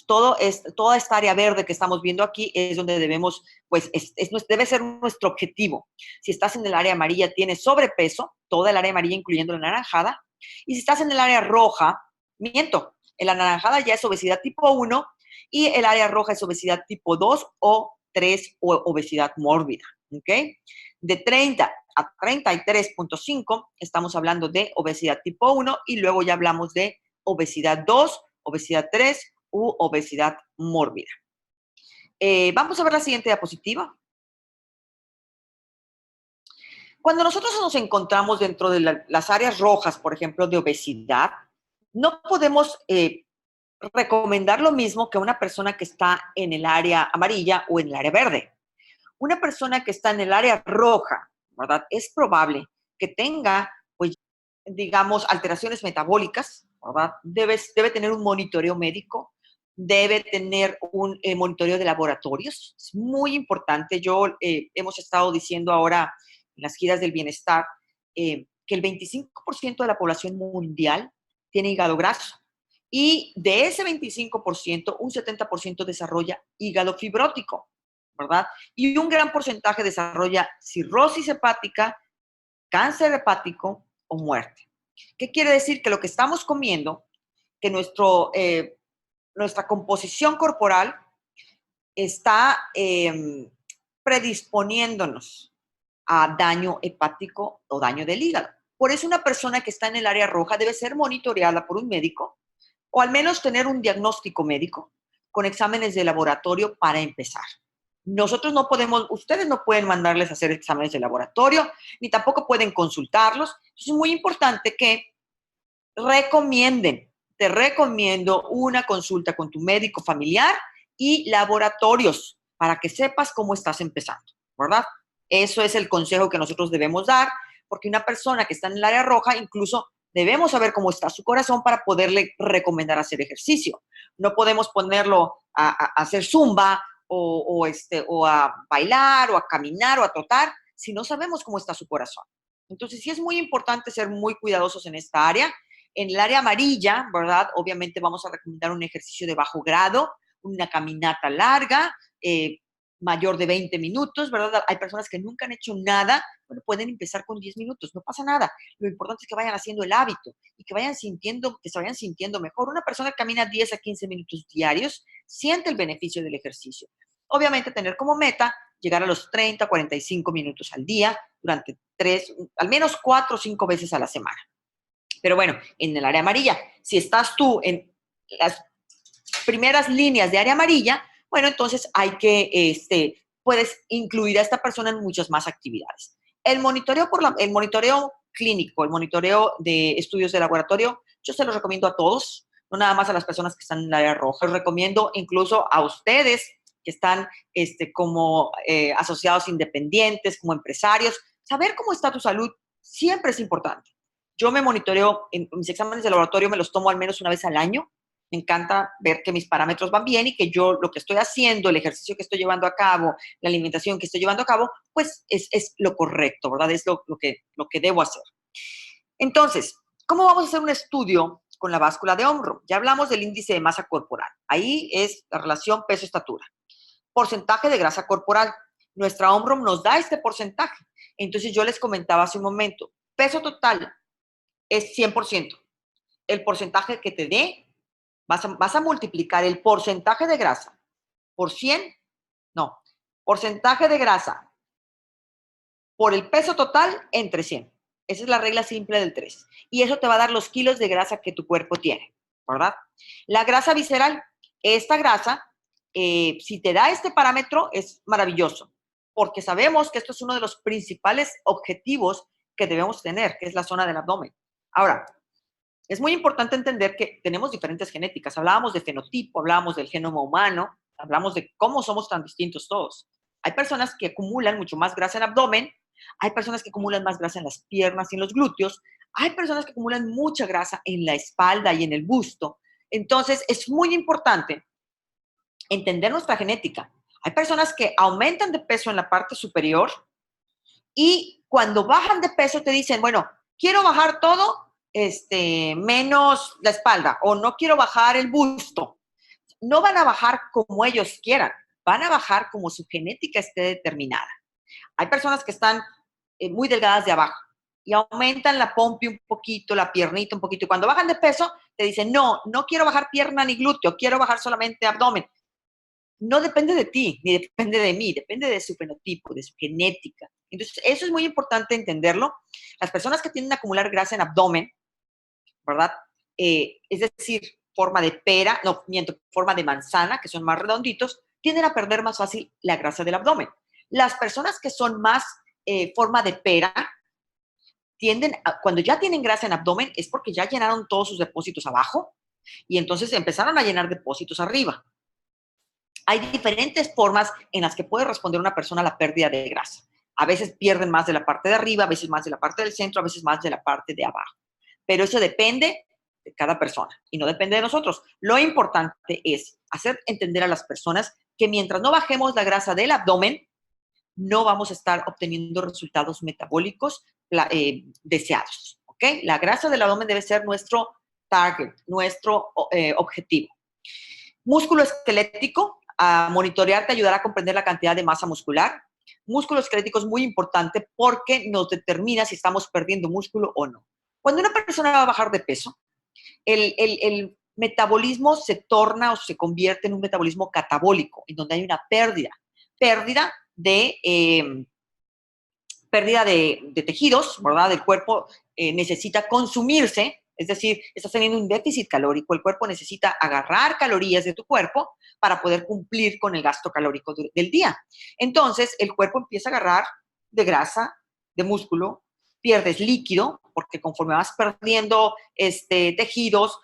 Toda esta área verde que estamos viendo aquí es donde debemos, pues debe ser nuestro objetivo. Si estás en el área amarilla, tienes sobrepeso, toda el área amarilla incluyendo la naranjada, y si estás en el área roja, miento, en la naranjada ya es obesidad tipo 1 y el área roja es obesidad tipo 2 o 3 o obesidad mórbida, ¿ok? De 30 a 33.5 estamos hablando de obesidad tipo 1 y luego ya hablamos de obesidad 2, obesidad 3 u obesidad mórbida. Vamos a ver la siguiente diapositiva. Cuando nosotros nos encontramos dentro de las áreas rojas, por ejemplo, de obesidad, no podemos recomendar lo mismo que una persona que está en el área amarilla o en el área verde. Una persona que está en el área roja, ¿verdad? Es probable que tenga, pues, digamos, alteraciones metabólicas, ¿verdad? Debe tener un monitoreo médico, debe tener un monitoreo de laboratorios. Es muy importante. Hemos estado diciendo ahora en las giras del bienestar que el 25% de la población mundial tiene hígado graso. Y de ese 25%, un 70% desarrolla hígado fibrótico, ¿verdad? Y un gran porcentaje desarrolla cirrosis hepática, cáncer hepático o muerte. ¿Qué quiere decir? Que lo que estamos comiendo, que nuestra composición corporal está predisponiéndonos a daño hepático o daño del hígado. Por eso una persona que está en el área roja debe ser monitoreada por un médico o al menos tener un diagnóstico médico con exámenes de laboratorio para empezar. Nosotros no podemos, ustedes no pueden mandarles a hacer exámenes de laboratorio, ni tampoco pueden consultarlos. Entonces, es muy importante que te recomiendo una consulta con tu médico familiar y laboratorios para que sepas cómo estás empezando, ¿verdad? Eso es el consejo que nosotros debemos dar, porque una persona que está en el área roja, incluso debemos saber cómo está su corazón para poderle recomendar hacer ejercicio. No podemos ponerlo a hacer zumba o a bailar o a caminar o a trotar si no sabemos cómo está su corazón. Entonces, sí es muy importante ser muy cuidadosos en esta área. En el área amarilla, ¿verdad? Obviamente vamos a recomendar un ejercicio de bajo grado, una caminata larga, mayor de 20 minutos, ¿verdad? Hay personas que nunca han hecho nada, bueno, pueden empezar con 10 minutos, no pasa nada. Lo importante es que vayan haciendo el hábito y que se vayan sintiendo mejor. Una persona que camina 10 a 15 minutos diarios siente el beneficio del ejercicio. Obviamente, tener como meta llegar a los 30, 45 minutos al día durante al menos 4 o 5 veces a la semana. Pero bueno, en el área amarilla, si estás tú en las primeras líneas de área amarilla, bueno, entonces puedes incluir a esta persona en muchas más actividades. El monitoreo clínico, el monitoreo de estudios de laboratorio, yo se los recomiendo a todos, no nada más a las personas que están en el área roja. Los recomiendo incluso a ustedes que están como asociados independientes, como empresarios. Saber cómo está tu salud siempre es importante. Yo me monitoreo, en mis exámenes de laboratorio me los tomo al menos una vez al año. Me encanta ver que mis parámetros van bien y que yo lo que estoy haciendo, el ejercicio que estoy llevando a cabo, la alimentación que estoy llevando a cabo, pues es lo correcto, ¿verdad? Es lo que debo hacer. Entonces, ¿cómo vamos a hacer un estudio con la báscula de hombro? Ya hablamos del índice de masa corporal. Ahí es la relación peso-estatura. Porcentaje de grasa corporal. Nuestra hombro nos da este porcentaje. Entonces, yo les comentaba hace un momento, peso total es 100%. El porcentaje que te dé, vas a multiplicar el porcentaje de grasa por 100, no, porcentaje de grasa por el peso total entre 100. Esa es la regla simple del 3. Y eso te va a dar los kilos de grasa que tu cuerpo tiene, ¿verdad? La grasa visceral, esta grasa, si te da este parámetro, es maravilloso, porque sabemos que esto es uno de los principales objetivos que debemos tener, que es la zona del abdomen. Ahora, es muy importante entender que tenemos diferentes genéticas. Hablábamos de fenotipo, hablábamos del genoma humano, hablamos de cómo somos tan distintos todos. Hay personas que acumulan mucho más grasa en abdomen, hay personas que acumulan más grasa en las piernas y en los glúteos, hay personas que acumulan mucha grasa en la espalda y en el busto. Entonces, es muy importante entender nuestra genética. Hay personas que aumentan de peso en la parte superior y cuando bajan de peso te dicen, bueno, quiero bajar todo menos la espalda o no quiero bajar el busto. No van a bajar como ellos quieran, van a bajar como su genética esté determinada. Hay personas que están muy delgadas de abajo y aumentan la pompi un poquito, la piernita un poquito. Y cuando bajan de peso, te dicen, no quiero bajar pierna ni glúteo, quiero bajar solamente abdomen. No depende de ti, ni depende de mí, depende de su fenotipo, de su genética. Entonces, eso es muy importante entenderlo. Las personas que tienden a acumular grasa en abdomen, ¿verdad? Es decir, forma de pera, no, miento, forma de manzana, que son más redonditos, tienden a perder más fácil la grasa del abdomen. Las personas que son más forma de pera, cuando ya tienen grasa en abdomen, es porque ya llenaron todos sus depósitos abajo y entonces empezaron a llenar depósitos arriba. Hay diferentes formas en las que puede responder una persona a la pérdida de grasa. A veces pierden más de la parte de arriba, a veces más de la parte del centro, a veces más de la parte de abajo. Pero eso depende de cada persona y no depende de nosotros. Lo importante es hacer entender a las personas que mientras no bajemos la grasa del abdomen, no vamos a estar obteniendo resultados metabólicos deseados. ¿Ok? La grasa del abdomen debe ser nuestro target, nuestro objetivo. Músculo esquelético, a monitorear te ayudará a comprender la cantidad de masa muscular. Músculo esquelético es muy importante porque nos determina si estamos perdiendo músculo o no. Cuando una persona va a bajar de peso, el metabolismo se torna o se convierte en un metabolismo catabólico, en donde hay una pérdida de tejidos, ¿verdad? El cuerpo necesita consumirse, es decir, estás teniendo un déficit calórico, el cuerpo necesita agarrar calorías de tu cuerpo para poder cumplir con el gasto calórico del día. Entonces, el cuerpo empieza a agarrar de grasa, de músculo, pierdes líquido, porque conforme vas perdiendo tejidos,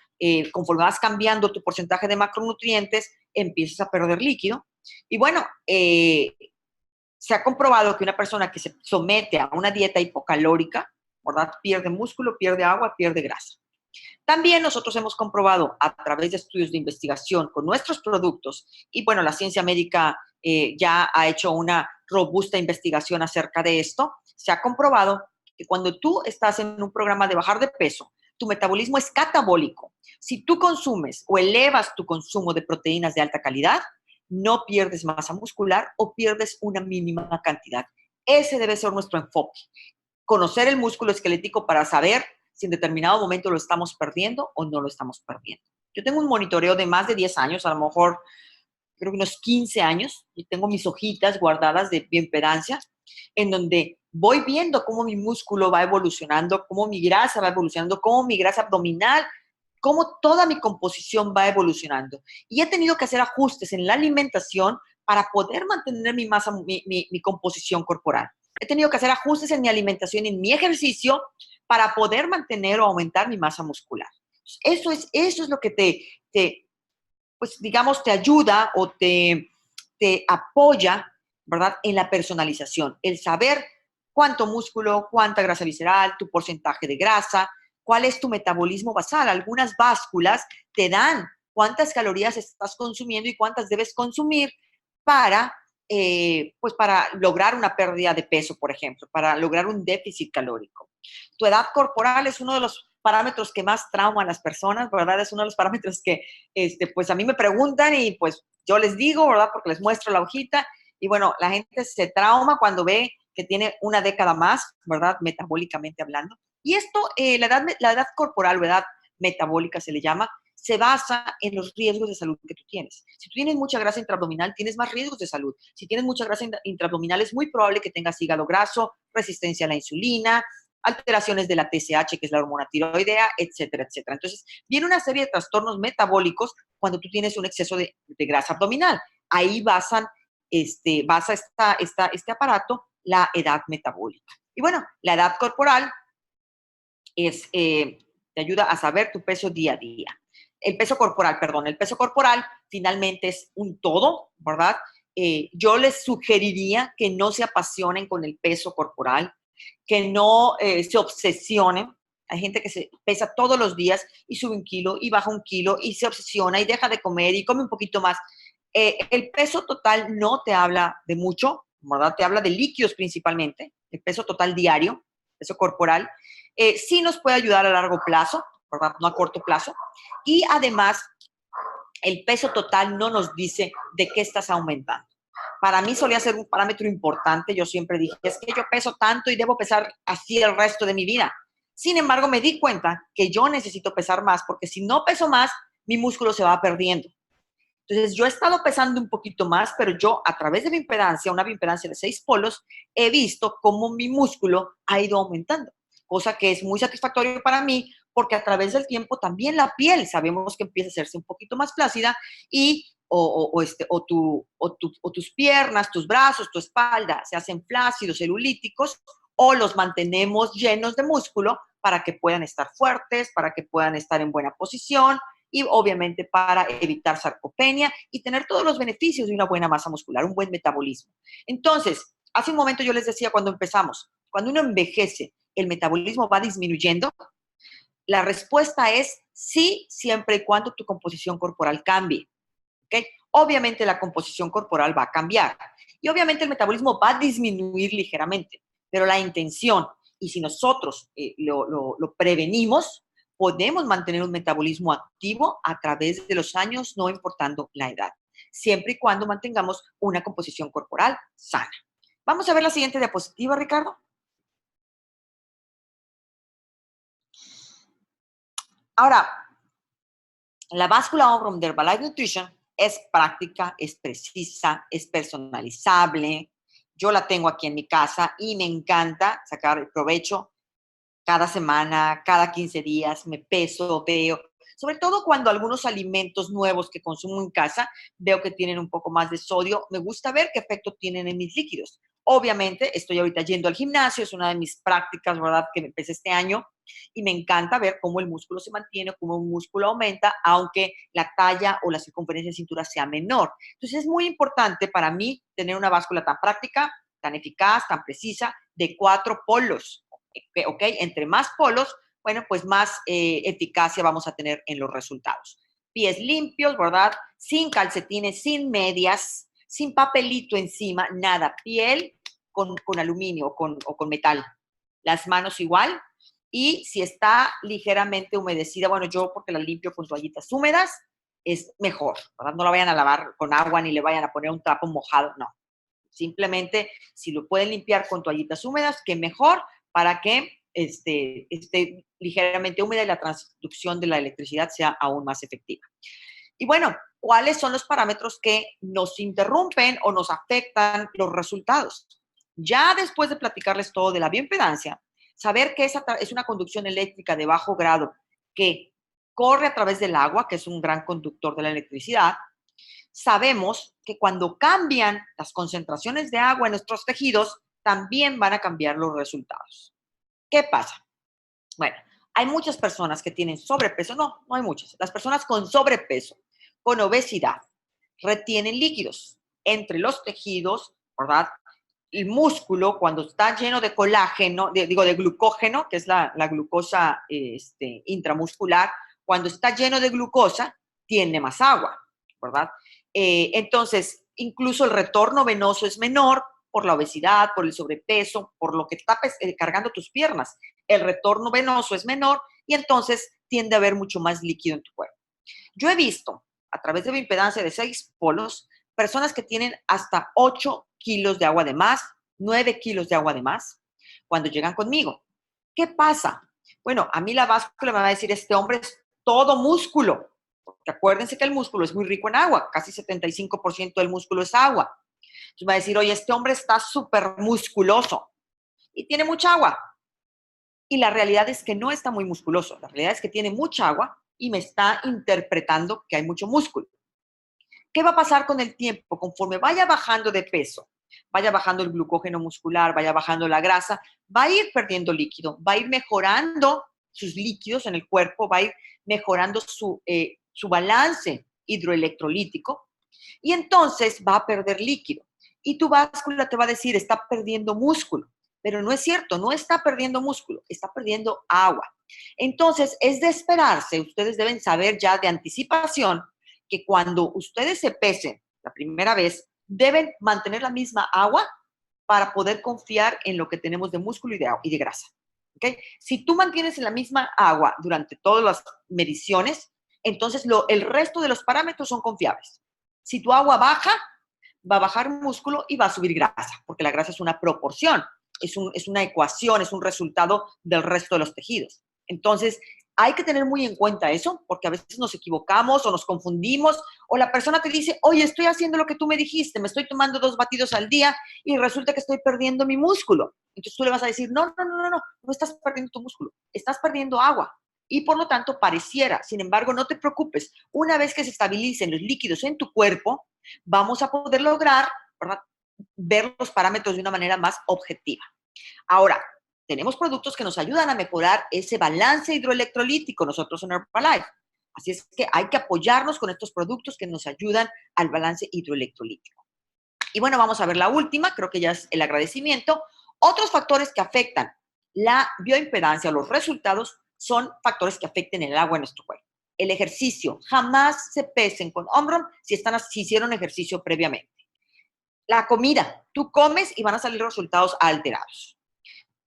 conforme vas cambiando tu porcentaje de macronutrientes, empiezas a perder líquido. Y bueno, se ha comprobado que una persona que se somete a una dieta hipocalórica, ¿verdad? Pierde músculo, pierde agua, pierde grasa. También nosotros hemos comprobado a través de estudios de investigación con nuestros productos, y bueno, la ciencia médica ya ha hecho una robusta investigación acerca de esto, se ha comprobado que cuando tú estás en un programa de bajar de peso, tu metabolismo es catabólico. Si tú consumes o elevas tu consumo de proteínas de alta calidad, no pierdes masa muscular o pierdes una mínima cantidad. Ese debe ser nuestro enfoque. Conocer el músculo esquelético para saber si en determinado momento lo estamos perdiendo o no lo estamos perdiendo. Yo tengo un monitoreo de más de 10 años, a lo mejor creo que unos 15 años, y tengo mis hojitas guardadas de bioimpedancia, en donde voy viendo cómo mi músculo va evolucionando, cómo mi grasa va evolucionando, cómo mi grasa abdominal, cómo toda mi composición va evolucionando. Y he tenido que hacer ajustes en la alimentación para poder mantener mi masa, mi composición corporal. He tenido que hacer ajustes en mi alimentación, en mi ejercicio, para poder mantener o aumentar mi masa muscular. Eso es lo que pues digamos, te ayuda o te apoya, ¿verdad? En la personalización, el saber cuánto músculo, cuánta grasa visceral, tu porcentaje de grasa, cuál es tu metabolismo basal. Algunas básculas te dan cuántas calorías estás consumiendo y cuántas debes consumir para, pues para lograr una pérdida de peso, por ejemplo, para lograr un déficit calórico. Tu edad corporal es uno de los parámetros que más trauman a las personas, ¿verdad? Es uno de los parámetros que, pues a mí me preguntan y pues yo les digo, ¿verdad? Porque les muestro la hojita y bueno, la gente se trauma cuando ve que tiene una década más, ¿verdad? Metabólicamente hablando. Y esto, la edad corporal o edad metabólica se le llama, se basa en los riesgos de salud que tú tienes. Si tú tienes mucha grasa intraabdominal, tienes más riesgos de salud. Si tienes mucha grasa intraabdominal, es muy probable que tengas hígado graso, resistencia a la insulina, alteraciones de la TSH, que es la hormona tiroidea, etcétera, etcétera. Entonces, viene una serie de trastornos metabólicos cuando tú tienes un exceso de grasa abdominal. Ahí basa este aparato la edad metabólica. Y bueno, la edad corporal te ayuda a saber tu peso día a día. El peso corporal finalmente es un todo, ¿verdad? Yo les sugeriría que no se apasionen con el peso corporal, que no se obsesionen. Hay gente que se pesa todos los días y sube 1 kilo y baja 1 kilo y se obsesiona y deja de comer y come un poquito más. El peso total no te habla de mucho, ¿verdad? Te habla de líquidos principalmente, el peso total diario, peso corporal. Sí nos puede ayudar a largo plazo, ¿verdad? No a corto plazo. Y además, el peso total no nos dice de qué estás aumentando. Para mí solía ser un parámetro importante. Yo siempre dije, es que yo peso tanto y debo pesar así el resto de mi vida. Sin embargo, me di cuenta que yo necesito pesar más porque si no peso más, mi músculo se va perdiendo. Entonces, yo he estado pesando un poquito más, pero yo a través de bioimpedancia, una bioimpedancia de 6 polos, he visto cómo mi músculo ha ido aumentando, cosa que es muy satisfactorio para mí porque a través del tiempo también la piel sabemos que empieza a hacerse un poquito más flácida y tus piernas, tus brazos, tu espalda se hacen flácidos, celulíticos o los mantenemos llenos de músculo para que puedan estar fuertes, para que puedan estar en buena posición y obviamente para evitar sarcopenia y tener todos los beneficios de una buena masa muscular, un buen metabolismo. Entonces, hace un momento yo les decía cuando empezamos, cuando uno envejece, el metabolismo va disminuyendo. La respuesta es sí, siempre y cuando tu composición corporal cambie. ¿Okay? Obviamente la composición corporal va a cambiar y obviamente el metabolismo va a disminuir ligeramente, pero la intención, y si nosotros lo prevenimos, podemos mantener un metabolismo activo a través de los años, no importando la edad, siempre y cuando mantengamos una composición corporal sana. Vamos a ver la siguiente diapositiva, Ricardo. Ahora, la báscula Omron de Herbalife Nutrition es práctica, es precisa, es personalizable. Yo la tengo aquí en mi casa y me encanta sacar el provecho cada semana, cada 15 días, me peso, veo, sobre todo cuando algunos alimentos nuevos que consumo en casa, veo que tienen un poco más de sodio, me gusta ver qué efecto tienen en mis líquidos. Obviamente, estoy ahorita yendo al gimnasio, es una de mis prácticas, ¿verdad?, que empecé este año y me encanta ver cómo el músculo se mantiene, cómo un músculo aumenta, aunque la talla o la circunferencia de cintura sea menor. Entonces, es muy importante para mí tener una báscula tan práctica, tan eficaz, tan precisa, de 4 polos. ¿Ok? Entre más polos, bueno, pues más eficacia vamos a tener en los resultados. Pies limpios, ¿verdad? Sin calcetines, sin medias, sin papelito encima, nada. Piel con aluminio o con metal. Las manos igual. Y si está ligeramente humedecida, bueno, yo porque la limpio con toallitas húmedas, es mejor, ¿verdad? No la vayan a lavar con agua ni le vayan a poner un trapo mojado, no. Simplemente, si lo pueden limpiar con toallitas húmedas, que mejor para que esté ligeramente húmeda y la transducción de la electricidad sea aún más efectiva. Y bueno, ¿cuáles son los parámetros que nos interrumpen o nos afectan los resultados? Ya después de platicarles todo de la bioimpedancia, saber que es una conducción eléctrica de bajo grado que corre a través del agua, que es un gran conductor de la electricidad, sabemos que cuando cambian las concentraciones de agua en nuestros tejidos, también van a cambiar los resultados. ¿Qué pasa? Bueno, hay muchas personas que tienen sobrepeso, no hay muchas. Las personas con sobrepeso, con obesidad, retienen líquidos entre los tejidos, ¿verdad? El músculo, cuando está lleno de colágeno, de glucógeno, que es la glucosa intramuscular, cuando está lleno de glucosa, tiene más agua, ¿verdad? Entonces, incluso el retorno venoso es menor por la obesidad, por el sobrepeso, por lo que está cargando tus piernas. El retorno venoso es menor y entonces tiende a haber mucho más líquido en tu cuerpo. Yo he visto, a través de bioimpedancia de 6 polos, personas que tienen hasta 8 kilos de agua de más, 9 kilos de agua de más, cuando llegan conmigo. ¿Qué pasa? Bueno, a mí la báscula me va a decir, este hombre es todo músculo. Porque acuérdense que el músculo es muy rico en agua, casi 75% del músculo es agua. Entonces me va a decir, oye, este hombre está súper musculoso y tiene mucha agua. Y la realidad es que no está muy musculoso. La realidad es que tiene mucha agua y me está interpretando que hay mucho músculo. ¿Qué va a pasar con el tiempo? Conforme vaya bajando de peso, vaya bajando el glucógeno muscular, vaya bajando la grasa, va a ir perdiendo líquido, va a ir mejorando sus líquidos en el cuerpo, va a ir mejorando su balance hidroelectrolítico y entonces va a perder líquido. Y tu báscula te va a decir, está perdiendo músculo. Pero no es cierto, no está perdiendo músculo, está perdiendo agua. Entonces, es de esperarse, ustedes deben saber ya de anticipación que cuando ustedes se pesen la primera vez, deben mantener la misma agua para poder confiar en lo que tenemos de músculo y de grasa. ¿Okay? Si tú mantienes en la misma agua durante todas las mediciones, entonces el resto de los parámetros son confiables. Si tu agua baja, va a bajar músculo y va a subir grasa, porque la grasa es una proporción, es una ecuación, es un resultado del resto de los tejidos. Entonces, hay que tener muy en cuenta eso, porque a veces nos equivocamos o nos confundimos, o la persona te dice, oye, estoy haciendo lo que tú me dijiste, me estoy tomando 2 batidos al día y resulta que estoy perdiendo mi músculo. Entonces tú le vas a decir, no estás perdiendo tu músculo, estás perdiendo agua. Y por lo tanto pareciera, sin embargo, no te preocupes, una vez que se estabilicen los líquidos en tu cuerpo, vamos a poder lograr, ¿verdad?, ver los parámetros de una manera más objetiva. Ahora, tenemos productos que nos ayudan a mejorar ese balance hidroelectrolítico nosotros en Herbalife. Así es que hay que apoyarnos con estos productos que nos ayudan al balance hidroelectrolítico. Y bueno, vamos a ver la última, creo que ya es el agradecimiento. Otros factores que afectan la bioimpedancia, los resultados, son factores que afecten el agua en nuestro cuerpo. El ejercicio, jamás se pesen con Omron si hicieron ejercicio previamente. La comida, tú comes y van a salir resultados alterados.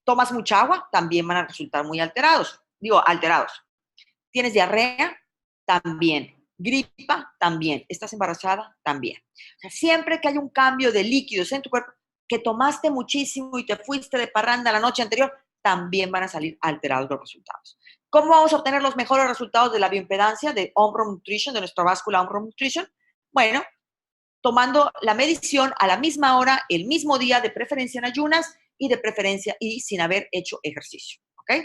Tomas mucha agua, también van a resultar muy alterados. ¿Tienes diarrea? También. ¿Gripa? También. ¿Estás embarazada? También. O sea, siempre que hay un cambio de líquidos en tu cuerpo, que tomaste muchísimo y te fuiste de parranda la noche anterior, también van a salir alterados los resultados. ¿Cómo vamos a obtener los mejores resultados de la bioimpedancia de Omron Nutrition, de nuestra báscula Omron Nutrition? Bueno, tomando la medición a la misma hora, el mismo día, de preferencia en ayunas y de preferencia y sin haber hecho ejercicio. ¿Ok?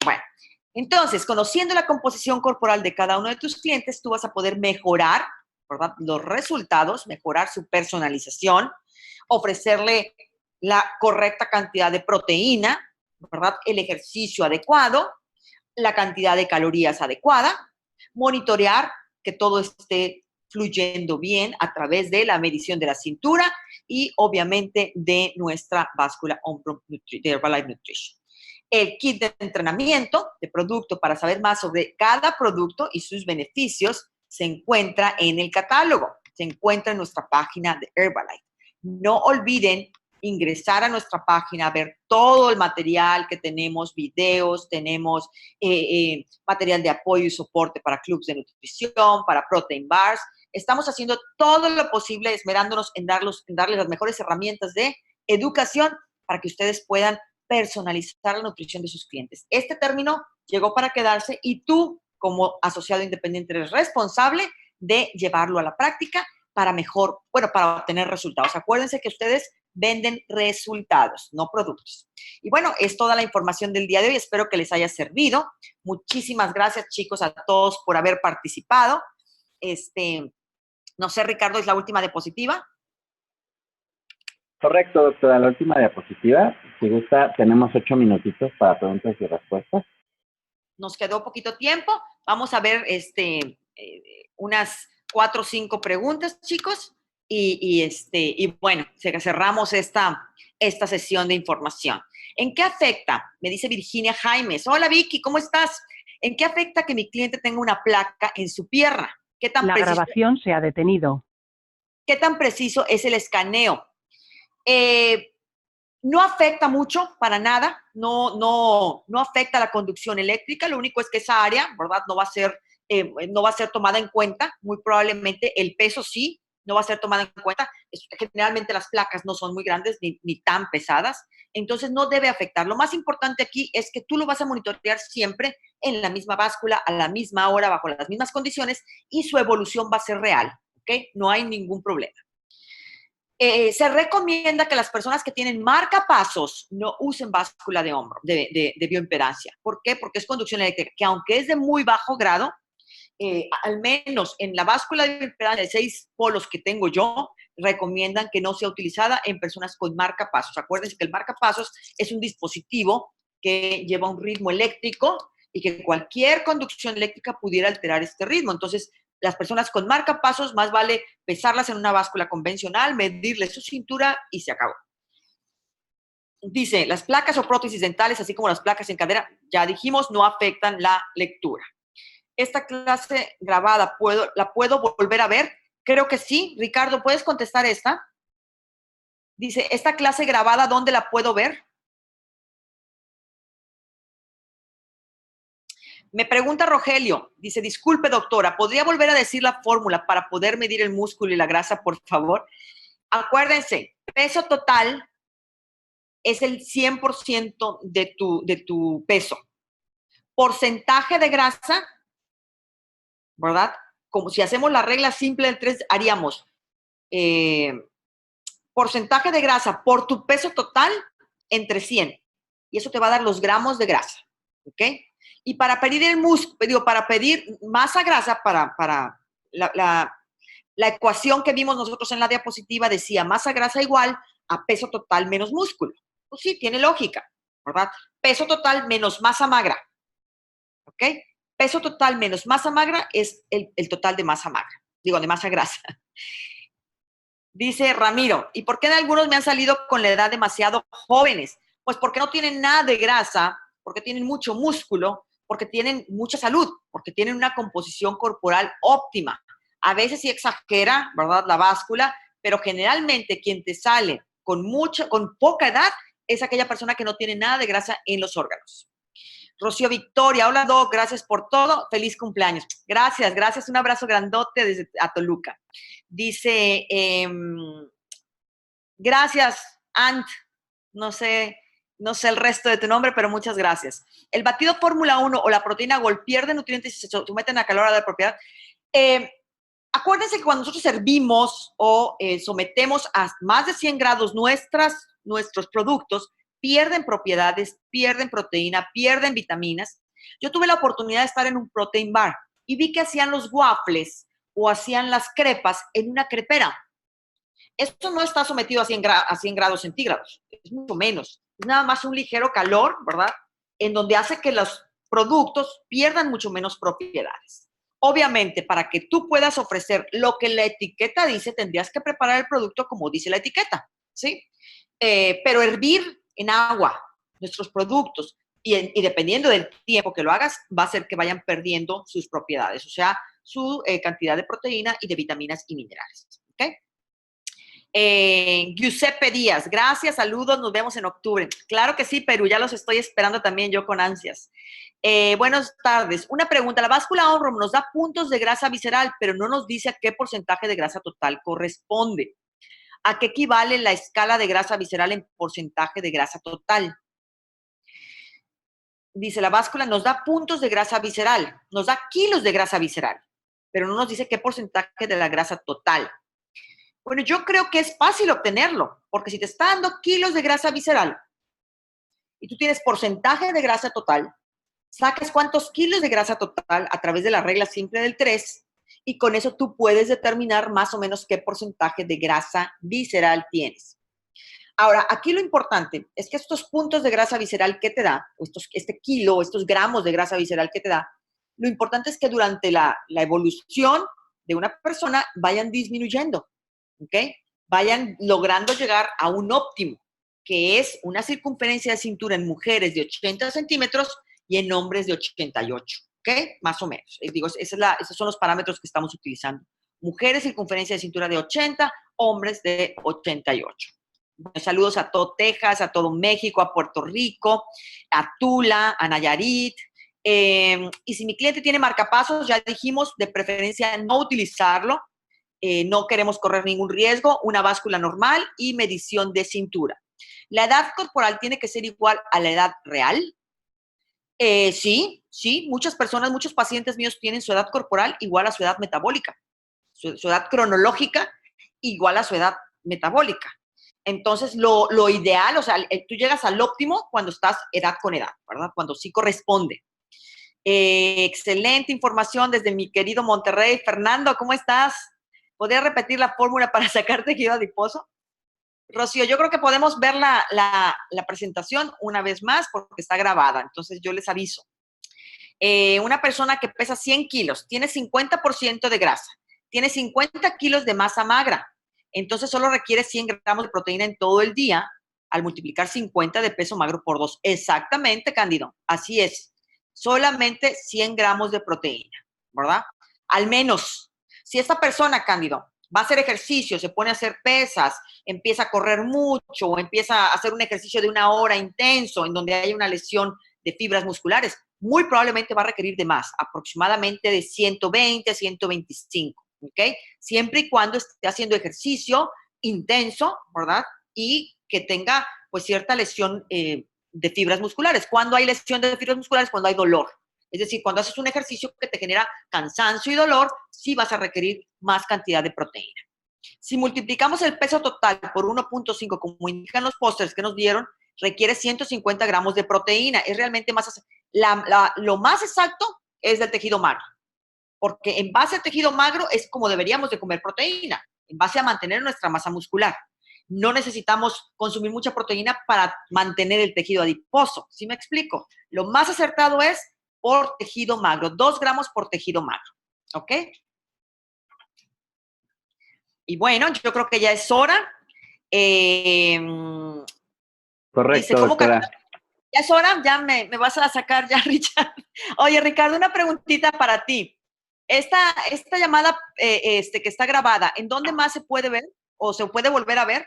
Bueno, entonces, conociendo la composición corporal de cada uno de tus clientes, tú vas a poder mejorar, ¿verdad?, los resultados, mejorar su personalización, ofrecerle la correcta cantidad de proteína, ¿verdad?, el ejercicio adecuado, la cantidad de calorías adecuada, monitorear que todo esté fluyendo bien a través de la medición de la cintura y obviamente de nuestra báscula de Herbalife Nutrition. El kit de entrenamiento de producto para saber más sobre cada producto y sus beneficios se encuentra en el catálogo, se encuentra en nuestra página de Herbalife. No olviden ingresar a nuestra página, ver todo el material que tenemos, videos, tenemos material de apoyo y soporte para clubes de nutrición, para protein bars. Estamos haciendo todo lo posible, esmerándonos en darles las mejores herramientas de educación para que ustedes puedan personalizar la nutrición de sus clientes. Este término llegó para quedarse y tú, como asociado independiente, eres responsable de llevarlo a la práctica para para obtener resultados. Acuérdense que ustedes venden resultados, no productos. Y bueno, es toda la información del día de hoy. Espero que les haya servido. Muchísimas gracias, chicos, a todos por haber participado. No sé, Ricardo, ¿es la última diapositiva? Correcto, doctora. La última diapositiva. Si gusta, tenemos 8 minutitos para preguntas y respuestas. Nos quedó poquito tiempo. Vamos a ver unas 4 o 5 preguntas, chicos. Y bueno, cerramos esta sesión de información. ¿En qué afecta? Me dice Virginia Jaimes. Hola, Vicky, ¿cómo estás? ¿En qué afecta que mi cliente tenga una placa en su pierna? ¿Qué tan preciso? Grabación se ha detenido. ¿Qué tan preciso es el escaneo? No afecta mucho, para nada, no afecta la conducción eléctrica, lo único es que esa área, ¿verdad?, no va a ser tomada en cuenta, muy probablemente el peso sí, no va a ser tomada en cuenta, generalmente las placas no son muy grandes ni tan pesadas, entonces no debe afectar. Lo más importante aquí es que tú lo vas a monitorear siempre en la misma báscula, a la misma hora, bajo las mismas condiciones, y su evolución va a ser real, ¿ok? No hay ningún problema. Se recomienda que las personas que tienen marcapasos no usen báscula de hombro, de bioimpedancia. ¿Por qué? Porque es conducción eléctrica, que aunque es de muy bajo grado, al menos en la báscula de bioimpedancia de 6 polos que tengo yo, recomiendan que no sea utilizada en personas con marcapasos. Acuérdense que el marcapasos es un dispositivo que lleva un ritmo eléctrico y que cualquier conducción eléctrica pudiera alterar este ritmo. Entonces, las personas con marcapasos, más vale pesarlas en una báscula convencional, medirle su cintura y se acabó. Dice, las placas o prótesis dentales, así como las placas en cadera, ya dijimos, no afectan la lectura. Esta clase grabada, ¿la puedo volver a ver? Creo que sí. Ricardo, ¿puedes contestar esta? Dice, ¿esta clase grabada dónde la puedo ver? Me pregunta Rogelio, dice, disculpe doctora, ¿podría volver a decir la fórmula para poder medir el músculo y la grasa, por favor? Acuérdense, peso total es el 100% de tu peso. Porcentaje de grasa, ¿verdad? Como si hacemos la regla simple del 3, haríamos porcentaje de grasa por tu peso total entre 100. Y eso te va a dar los gramos de grasa, ¿ok? Y para pedir el músculo, para pedir masa grasa, para la ecuación que vimos nosotros en la diapositiva decía masa grasa igual a peso total menos músculo. Pues sí, tiene lógica, ¿verdad? Peso total menos masa magra, ¿ok? Peso total menos masa magra es el total de masa magra, de masa grasa. Dice Ramiro, ¿y por qué en algunos me han salido con la edad demasiado jóvenes? Pues porque no tienen nada de grasa, porque tienen mucho músculo, porque tienen mucha salud, porque tienen una composición corporal óptima. A veces sí exagera, ¿verdad?, la báscula, pero generalmente quien te sale con poca edad es aquella persona que no tiene nada de grasa en los órganos. Rocío Victoria, hola Doc, gracias por todo, feliz cumpleaños. Gracias, un abrazo grandote desde Toluca. Dice, gracias, Ant, no sé el resto de tu nombre, pero muchas gracias. ¿El batido Fórmula 1 o la proteína Gold pierde nutrientes si se someten a calor a la propiedad? Acuérdense que cuando nosotros servimos o sometemos a más de 100 grados nuestros productos, pierden propiedades, pierden proteína, pierden vitaminas. Yo tuve la oportunidad de estar en un protein bar y vi que hacían los waffles o hacían las crepas en una crepera. Esto no está sometido a 100 grados centígrados, es mucho menos. Es nada más un ligero calor, ¿verdad?, en donde hace que los productos pierdan mucho menos propiedades. Obviamente, para que tú puedas ofrecer lo que la etiqueta dice, tendrías que preparar el producto como dice la etiqueta, ¿sí? Pero hervir en agua nuestros productos y dependiendo del tiempo que lo hagas, va a hacer que vayan perdiendo sus propiedades, o sea, su cantidad de proteína y de vitaminas y minerales, ¿ok? Giuseppe Díaz, gracias, saludos, nos vemos en octubre. Claro que sí, Perú, ya los estoy esperando también yo con ansias. Buenas tardes. Una pregunta, la báscula OMROM nos da puntos de grasa visceral, pero no nos dice a qué porcentaje de grasa total corresponde. ¿A qué equivale la escala de grasa visceral en porcentaje de grasa total? Dice, la báscula nos da puntos de grasa visceral, nos da kilos de grasa visceral, pero no nos dice qué porcentaje de la grasa total. Bueno, yo creo que es fácil obtenerlo, porque si te está dando kilos de grasa visceral y tú tienes porcentaje de grasa total, sacas cuántos kilos de grasa total a través de la regla simple del 3 y con eso tú puedes determinar más o menos qué porcentaje de grasa visceral tienes. Ahora, aquí lo importante es que estos puntos de grasa visceral que te da, este kilo, estos gramos de grasa visceral que te da, lo importante es que durante la evolución de una persona vayan disminuyendo, ¿ok? Vayan logrando llegar a un óptimo, que es una circunferencia de cintura en mujeres de 80 centímetros y en hombres de 88, ¿ok? Más o menos. Digo, esos son los parámetros que estamos utilizando. Mujeres, circunferencia de cintura de 80, hombres de 88. Saludos a todo Texas, a todo México, a Puerto Rico, a Tula, a Nayarit. Y si mi cliente tiene marcapasos, ya dijimos, de preferencia no utilizarlo. No queremos correr ningún riesgo, una báscula normal y medición de cintura. ¿La edad corporal tiene que ser igual a la edad real? Sí, muchas personas, muchos pacientes míos tienen su edad corporal igual a su edad metabólica, su edad cronológica igual a su edad metabólica. Entonces, lo ideal, o sea, tú llegas al óptimo cuando estás edad con edad, ¿verdad? Cuando sí corresponde. Excelente información desde mi querido Monterrey. Fernando, ¿cómo estás? ¿Podrías repetir la fórmula para sacar tejido adiposo? Rocío, yo creo que podemos ver la presentación una vez más porque está grabada, entonces yo les aviso. Una persona que pesa 100 kilos, tiene 50% de grasa, tiene 50 kilos de masa magra, entonces solo requiere 100 gramos de proteína en todo el día al multiplicar 50 de peso magro por 2. Exactamente, Cándido, así es. Solamente 100 gramos de proteína, ¿verdad? Al menos. Si esta persona, Cándido, va a hacer ejercicio, se pone a hacer pesas, empieza a correr mucho o empieza a hacer un ejercicio de 1 hora intenso en donde hay una lesión de fibras musculares, muy probablemente va a requerir de más, aproximadamente de 120 a 125, ¿ok? Siempre y cuando esté haciendo ejercicio intenso, ¿verdad? Y que tenga, pues, cierta lesión de fibras musculares. ¿Cuándo hay lesión de fibras musculares? Cuando hay dolor. Es decir, cuando haces un ejercicio que te genera cansancio y dolor, sí vas a requerir más cantidad de proteína. Si multiplicamos el peso total por 1.5, como indican los pósters que nos dieron, requiere 150 gramos de proteína. Es realmente más, lo más exacto es del tejido magro, porque en base al tejido magro es como deberíamos de comer proteína, en base a mantener nuestra masa muscular. No necesitamos consumir mucha proteína para mantener el tejido adiposo. ¿Sí me explico? Lo más acertado es por tejido magro, 2 gramos por tejido magro, ¿ok? Y bueno, yo creo que ya es hora. Correcto, Dice, ¿cómo doctora. ya es hora? Ya me vas a sacar ya, Richard. Oye, Ricardo, una preguntita para ti. Esta llamada que está grabada, ¿en dónde más se puede ver? ¿O se puede volver a ver?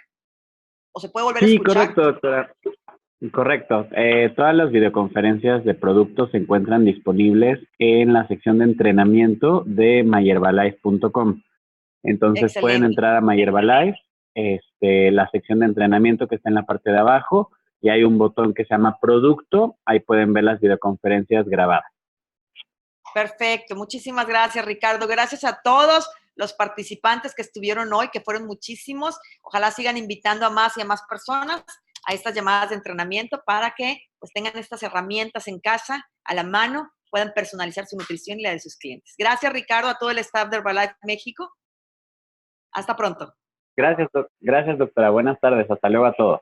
¿O se puede volver a Sí, escuchar? correcto, doctora. Correcto. Todas las videoconferencias de productos se encuentran disponibles en la sección de entrenamiento de myherbalife.com. Entonces Excelente. pueden entrar a myherbalife, la sección de entrenamiento que está en la parte de abajo, y hay un botón que se llama producto. Ahí pueden ver las videoconferencias grabadas. Perfecto. Muchísimas gracias, Ricardo. Gracias a todos los participantes que estuvieron hoy, que fueron muchísimos. Ojalá sigan invitando a más y a más personas a estas llamadas de entrenamiento para que pues tengan estas herramientas en casa, a la mano, puedan personalizar su nutrición y la de sus clientes. Gracias, Ricardo, a todo el staff de Herbalife México. Hasta pronto. Gracias, doctora. Buenas tardes. Hasta luego a todos.